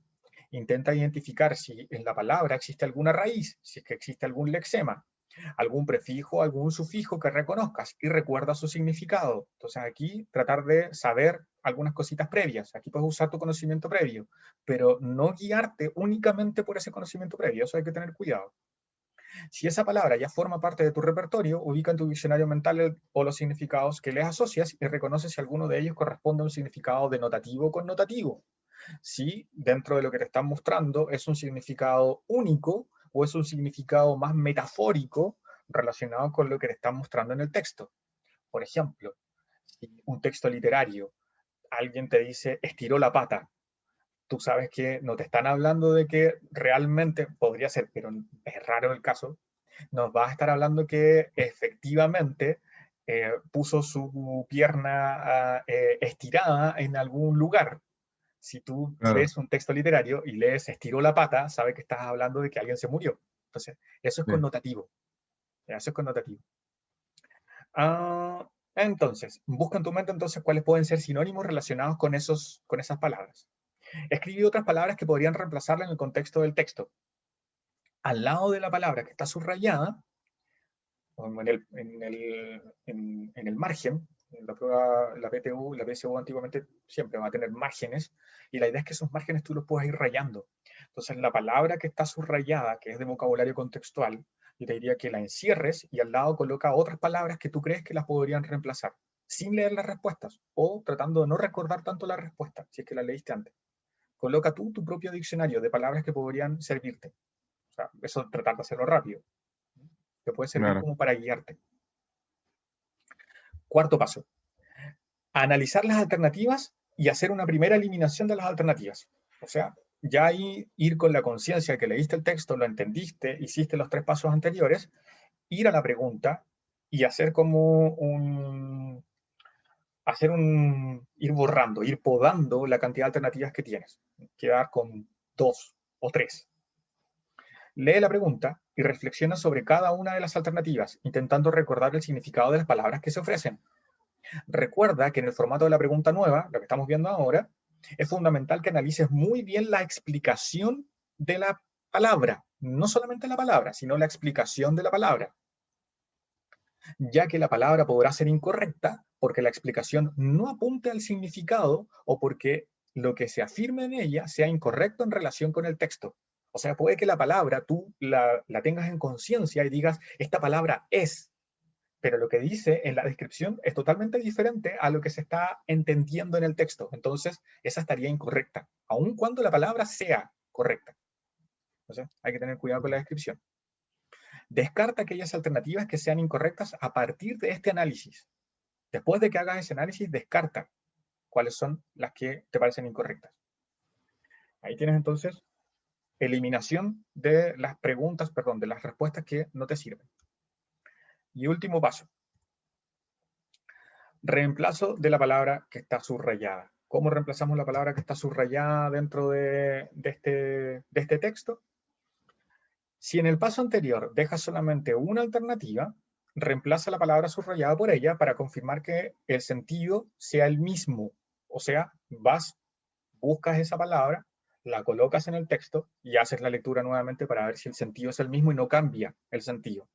B: Intenta identificar si en la palabra existe alguna raíz, si es que existe algún lexema, algún prefijo, algún sufijo que reconozcas y recuerda su significado. Entonces aquí tratar de saber algunas cositas previas. Aquí puedes usar tu conocimiento previo, pero no guiarte únicamente por ese conocimiento previo. Eso hay que tener cuidado. Si esa palabra ya forma parte de tu repertorio, ubica en tu diccionario mental o los significados que les asocias y reconoce si alguno de ellos corresponde a un significado denotativo o connotativo. Si dentro de lo que te están mostrando es un significado único o es un significado más metafórico relacionado con lo que te están mostrando en el texto. Por ejemplo, si un texto literario, alguien te dice estiró la pata, tú sabes que no te están hablando de que realmente podría ser, pero es raro el caso, nos va a estar hablando que efectivamente puso su pierna estirada en algún lugar. Si tú
A: Claro,
B: ves un texto literario y lees estiró la pata, sabes que estás hablando de que alguien se murió. Entonces, eso es
A: sí.
B: connotativo. Eso es connotativo. Entonces, busca en tu mente entonces cuáles pueden ser sinónimos relacionados con esas palabras. Escribe otras palabras que podrían reemplazarla en el contexto del texto. Al lado de la palabra que está subrayada, en el margen, la prueba, la PTU, la PSU antiguamente siempre va a tener márgenes, y la idea es que esos márgenes tú los puedas ir rayando. Entonces, la palabra que está subrayada, que es de vocabulario contextual, yo te diría que la encierres y al lado coloca otras palabras que tú crees que las podrían reemplazar, sin leer las respuestas, o tratando de no recordar tanto la respuesta, si es que la leíste antes. Coloca tú tu propio diccionario de palabras que podrían servirte. O sea, eso tratar de hacerlo rápido. Te puede servir
A: Claro.
B: como para guiarte. Cuarto paso, analizar las alternativas y hacer una primera eliminación de las alternativas. O sea, ya ahí ir con la conciencia que leíste el texto, lo entendiste, hiciste los 3 pasos anteriores, ir a la pregunta y hacer como ir borrando, ir podando la cantidad de alternativas que tienes. Quedar con 2 o 3. Lee la pregunta y reflexiona sobre cada una de las alternativas, intentando recordar el significado de las palabras que se ofrecen. Recuerda que en el formato de la pregunta nueva, lo que estamos viendo ahora, es fundamental que analices muy bien la explicación de la palabra, no solamente la palabra, sino la explicación de la palabra, ya que la palabra podrá ser incorrecta porque la explicación no apunte al significado o porque lo que se afirme en ella sea incorrecto en relación con el texto. O sea, puede que la palabra tú la tengas en conciencia y digas, esta palabra es, pero lo que dice en la descripción es totalmente diferente a lo que se está entendiendo en el texto. Entonces, esa estaría incorrecta, aun cuando la palabra sea correcta. Entonces, hay que tener cuidado con la descripción. Descarta aquellas alternativas que sean incorrectas a partir de este análisis. Después de que hagas ese análisis, descarta cuáles son las que te parecen incorrectas. Ahí tienes entonces eliminación de las preguntas, perdón, de las respuestas que no te sirven. Y último paso. Reemplazo de la palabra que está subrayada. ¿Cómo reemplazamos la palabra que está subrayada dentro de este texto? Si en el paso anterior dejas solamente una alternativa, reemplaza la palabra subrayada por ella para confirmar que el sentido sea el mismo. O sea, buscas esa palabra, la colocas en el texto y haces la lectura nuevamente para ver si el sentido es el mismo y no cambia el sentido.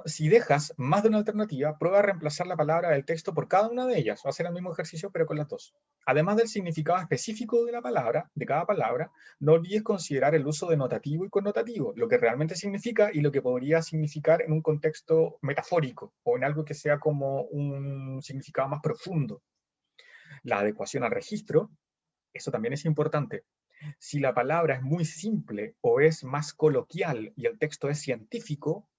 B: Si dejas más de una alternativa, prueba a reemplazar la palabra del texto por cada una de ellas. Va a ser el mismo ejercicio, pero con las dos. Además del significado específico de la palabra, de cada palabra, no olvides considerar el uso de notativo y connotativo, lo que realmente significa y lo que podría significar en un contexto metafórico o en algo que sea como un significado más profundo. La adecuación al registro, eso también es importante. Si la palabra es muy simple o es más coloquial y el texto es científico,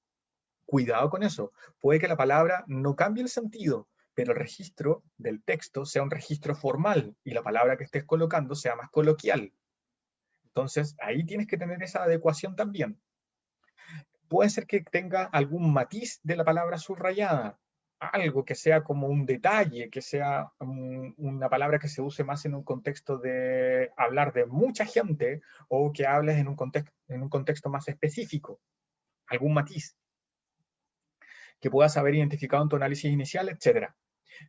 B: cuidado con eso. Puede que la palabra no cambie el sentido, pero el registro del texto sea un registro formal y la palabra que estés colocando sea más coloquial. Entonces, ahí tienes que tener esa adecuación también. Puede ser que tenga algún matiz de la palabra subrayada, algo que sea como un detalle, que sea una palabra que se use más en un contexto de hablar de mucha gente o que hables en un contexto más específico, algún matiz que puedas haber identificado en tu análisis inicial, etc.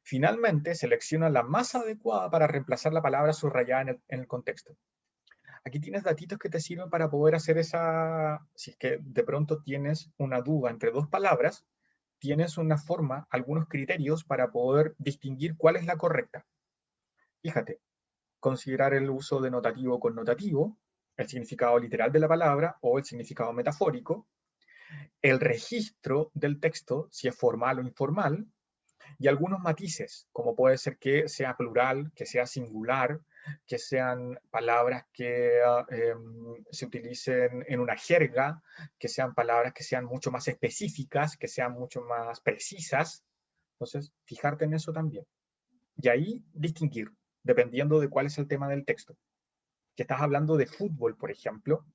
B: Finalmente, selecciona la más adecuada para reemplazar la palabra subrayada en el contexto. Aquí tienes datitos que te sirven para poder hacer esa, si es que de pronto tienes una duda entre dos palabras, tienes una forma, algunos criterios para poder distinguir cuál es la correcta. Fíjate, considerar el uso de notativo con notativo, el significado literal de la palabra o el significado metafórico, el registro del texto, si es formal o informal, y algunos matices, como puede ser que sea plural, que sea singular, que sean palabras que se utilicen en una jerga, que sean palabras que sean mucho más específicas, que sean mucho más precisas. Entonces, fijarte en eso también. Y ahí distinguir, dependiendo de cuál es el tema del texto. Que estás hablando de fútbol, por ejemplo,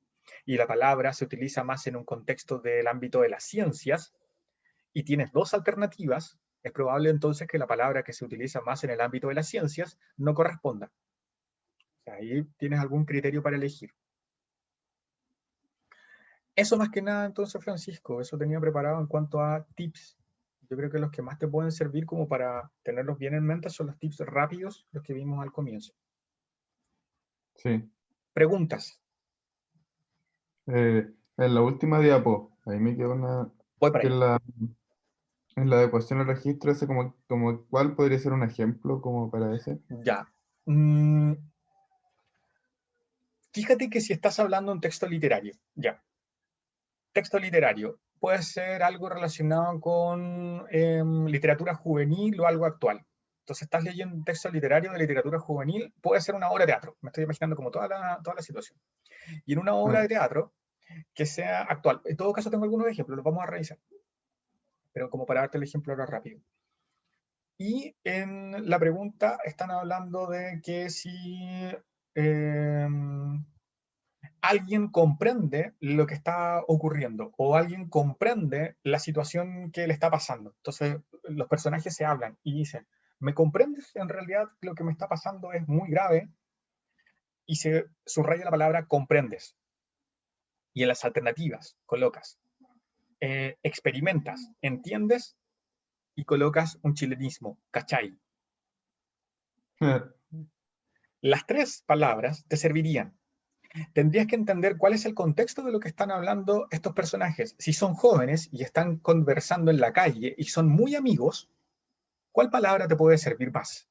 B: y la palabra se utiliza más en un contexto del ámbito de las ciencias, y tienes dos alternativas, es probable entonces que la palabra que se utiliza más en el ámbito de las ciencias no corresponda. O sea, ahí tienes algún criterio para elegir. Eso más que nada entonces, Francisco, eso tenía preparado en cuanto a tips. Yo creo que los que más te pueden servir como para tenerlos bien en mente son los tips rápidos, los que vimos al comienzo.
A: Sí.
B: Preguntas.
A: En la última diapo, ahí me quedó una,
B: Voy para
A: que
B: allá.
A: en la adecuación al registro, ese como ¿cuál podría ser un ejemplo como para ese?
B: Ya. Fíjate que si estás hablando de un texto literario, ya. Texto literario puede ser algo relacionado con literatura juvenil o algo actual. Entonces estás leyendo un texto literario de literatura juvenil, puede ser una obra de teatro. Me estoy imaginando como toda la situación. Y en una obra
A: Ah,
B: de teatro que sea actual. En todo caso tengo algunos ejemplos, los vamos a revisar. Pero como para darte el ejemplo ahora rápido. Y en la pregunta están hablando de que si eh, alguien comprende lo que está ocurriendo o alguien comprende la situación que le está pasando. Entonces los personajes se hablan y dicen, ¿me comprendes? En realidad lo que me está pasando es muy grave y se subraya la palabra comprendes. Y en las alternativas colocas experimentas, entiendes y colocas un chilenismo, ¿cachai? Las tres palabras te servirían. Tendrías que entender cuál es el contexto de lo que están hablando estos personajes. Si son jóvenes y están conversando en la calle y son muy amigos, ¿cuál palabra te puede servir más?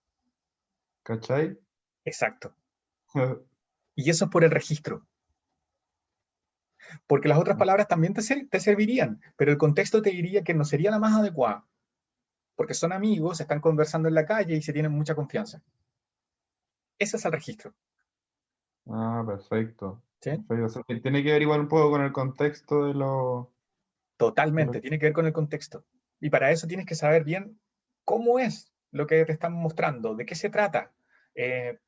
A: ¿Cachai?
B: Exacto. Y eso es por el registro. Porque las otras palabras también te servirían, pero el contexto te diría que no sería la más adecuada. Porque son amigos, están conversando en la calle y se tienen mucha confianza. Ese es el registro.
A: Ah, perfecto.
B: ¿Sí?
A: Perfecto. O sea, que tiene que ver igual un poco con el contexto de lo
B: Totalmente, tiene que ver con el contexto. Y para eso tienes que saber bien cómo es lo que te están mostrando, de qué se trata,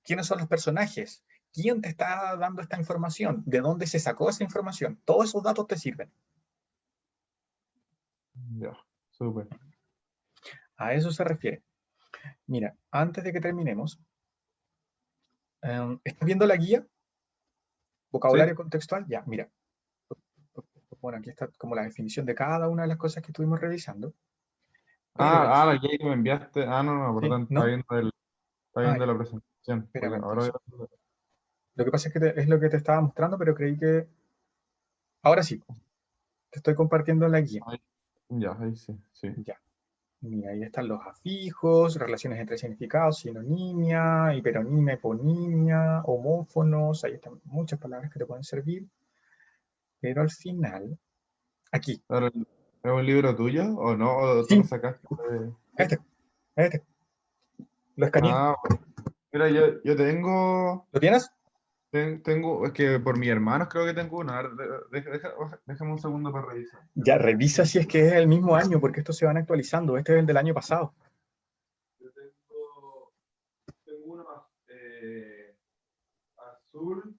B: quiénes son los personajes, quién te está dando esta información, de dónde se sacó esa información. Todos esos datos te sirven.
A: Ya, súper.
B: A eso se refiere. Mira, antes de que terminemos, ¿estás viendo la guía? Vocabulario
A: Sí.
B: contextual. Ya, mira. Bueno, aquí está como la definición de cada una de las cosas que estuvimos revisando. Pero,
A: La guía que me enviaste. No, no,
B: ¿sí?
A: perdón,
B: ¿No?
A: está
B: Ah,
A: viendo
B: ya.
A: la presentación.
B: Espérame
A: Porque ahora
B: entonces. Lo que pasa es que es lo que te estaba mostrando, pero creí que... Ahora sí, te estoy compartiendo la guía.
A: ahí, ya, ahí sí, sí.
B: Ya. Mira, ahí están los afijos, relaciones entre significados, sinonimia, hiperonimia, eponimia, homófonos. Ahí están muchas palabras que te pueden servir. Pero al final, aquí.
A: Ahora, ¿es un libro tuyo o no? ¿O tú lo
B: Sí,
A: sacaste ¿sí?
B: este, este. Lo escaneé.
A: Ah, mira, yo
B: ¿Lo tienes?
A: tengo, es que por mis hermanos creo que tengo una. A ver, déjame un segundo para revisar.
B: Ya, revisa si es que es el mismo año, porque estos se van actualizando. Este es el del año pasado.
A: Yo tengo uno azul,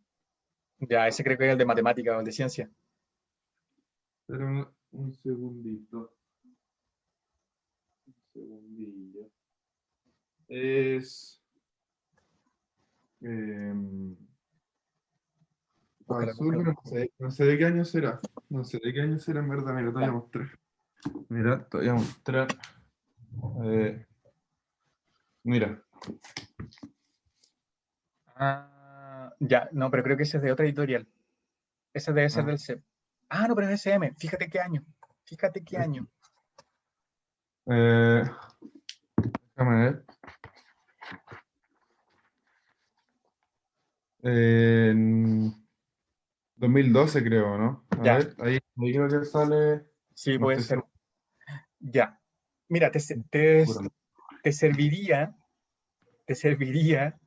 B: Ya, ese creo que es el de matemática o el de ciencia.
A: pero un segundito, un segundillo. Es em,
B: Búscalo,
A: azul,
B: búscalo.
A: pero no sé de qué año será. No sé de qué año será en verdad. Mira, te voy a
B: Ya.
A: mostrar. Mira, te voy a mostrar. eh, mira.
B: Ya, no, pero creo que ese es de otra editorial. Ese debe ser
A: Ah,
B: del CEP. Ah, no, pero es SM. Fíjate qué año. Fíjate qué
A: es-
B: año.
A: eh, déjame ver. En 2012 creo, ¿no? A
B: Ya,
A: ver, ahí creo que sale.
B: sí,
A: No
B: puede
A: estoy
B: ser.
A: seguro.
B: Ya. Mira, te serviría, te serviría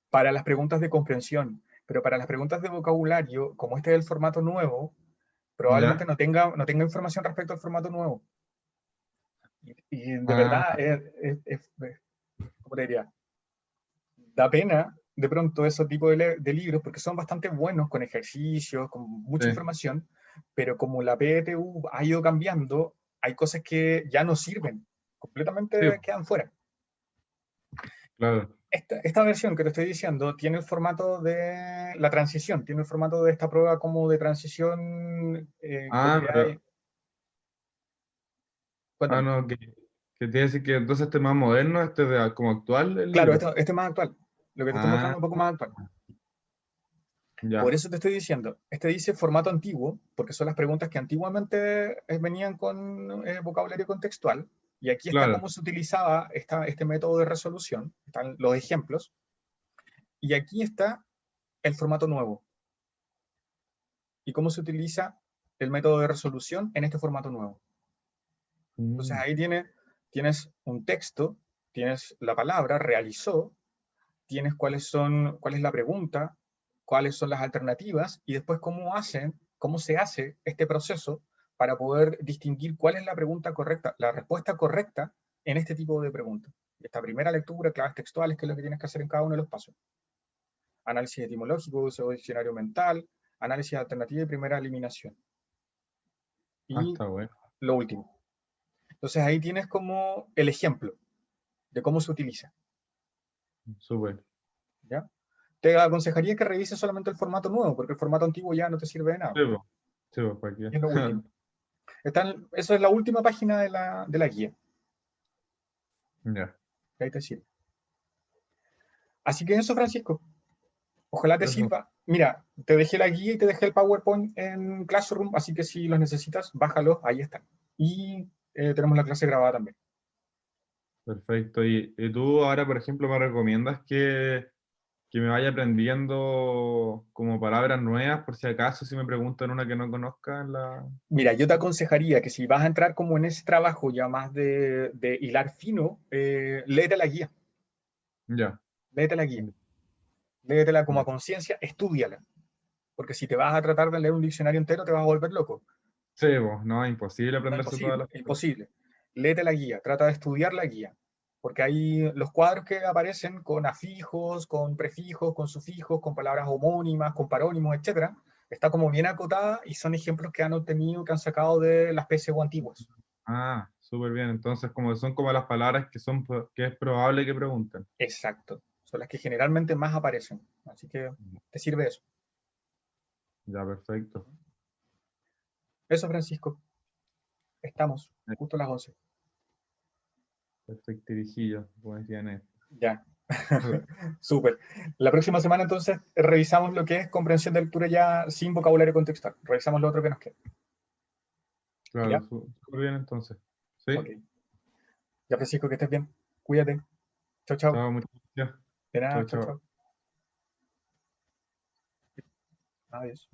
B: para las preguntas de comprensión, pero para las preguntas de vocabulario, como este es el formato nuevo, probablemente
A: ¿Ya?
B: no tenga información respecto al formato nuevo. Y de
A: Ah,
B: verdad, ¿cómo te diría? Da pena de pronto esos tipos de libros porque son bastante buenos con ejercicios, con mucha
A: sí,
B: información, pero como la PTU ha ido cambiando, hay cosas que ya no sirven,
A: sí,
B: completamente quedan fuera.
A: claro.
B: Esta versión que te estoy diciendo tiene el formato de la transición, tiene el formato de esta prueba como de transición donde hay...
A: Pero,
B: Cuéntame.
A: no, que tiene que decir que entonces este es más moderno, este es como actual el
B: Claro,
A: libro.
B: este es más actual. Lo que te estoy
A: Ah,
B: mostrando es un poco más actual. Por
A: ya,
B: eso te estoy diciendo, este dice formato antiguo, porque son las preguntas que antiguamente venían con vocabulario contextual, y aquí está
A: claro.
B: cómo se utilizaba este método de resolución, están los ejemplos, y aquí está el formato nuevo, y cómo se utiliza el método de resolución en este formato nuevo. Entonces
A: Mm.
B: ahí tienes un texto, tienes la palabra, realizó, tienes cuál es la pregunta, cuáles son las alternativas y después cómo se hace este proceso para poder distinguir cuál es la pregunta correcta, la respuesta correcta en este tipo de preguntas. Esta primera lectura, claves textuales, que es lo que tienes que hacer en cada uno de los pasos. Análisis etimológico, uso de diccionario mental, análisis alternativo y primera eliminación. Y
A: Está bueno.
B: lo último. Entonces ahí tienes como el ejemplo de cómo se utiliza.
A: Súper.
B: ¿Ya? te aconsejaría que revises solamente el formato nuevo, porque el formato antiguo ya no te sirve de nada.
A: Sí, pues, ¿para qué?
B: Es lo último. Esa es la última página de la guía.
A: Ya.
B: Ahí te sirve. Así que eso, Francisco. Ojalá te
A: Eso,
B: sirva. Mira, te dejé la guía y te dejé el PowerPoint en Classroom, así que si los necesitas, bájalos, ahí están. Y tenemos la clase grabada también.
A: perfecto. Y tú ahora, por ejemplo, me recomiendas que me vaya aprendiendo como palabras nuevas, por si acaso, si me preguntan una que no conozca en la...
B: Mira, yo te aconsejaría que si vas a entrar como en ese trabajo ya más de hilar fino, léete la guía.
A: Ya,
B: Léete la guía. Léetela como a
A: ya.
B: conciencia, estúdiala. Porque si te vas a tratar de leer un diccionario entero, te vas a volver loco.
A: Sí, pues, no, es imposible
B: No,
A: aprenderse todas
B: imposible,
A: las cosas.
B: imposible. Léete la guía, trata de estudiar la guía. Porque hay los cuadros que aparecen con afijos, con prefijos, con sufijos, con palabras homónimas, con parónimos, etcétera, está como bien acotada y son ejemplos que han obtenido, que han sacado de las PSU antiguas.
A: Ah, súper bien. Entonces, como son como las palabras que es probable que pregunten.
B: Exacto. Son las que generalmente más aparecen. Así que te sirve eso.
A: Ya, perfecto.
B: Eso, Francisco. Estamos justo a las 11.
A: Perfecto, viejillo, como decían.
B: Ya. Súper. La próxima semana entonces revisamos lo que es comprensión de lectura ya sin vocabulario contextual. Revisamos lo otro que nos queda.
A: Claro,
B: ¿Ya?
A: súper bien entonces. ¿Sí?
B: Ok. Ya, Francisco, que estés bien. Cuídate. Chao, chao.
A: Chao, muchas gracias.
B: De nada,
A: Chao,
B: chao,
A: chao.
B: chao. Adiós.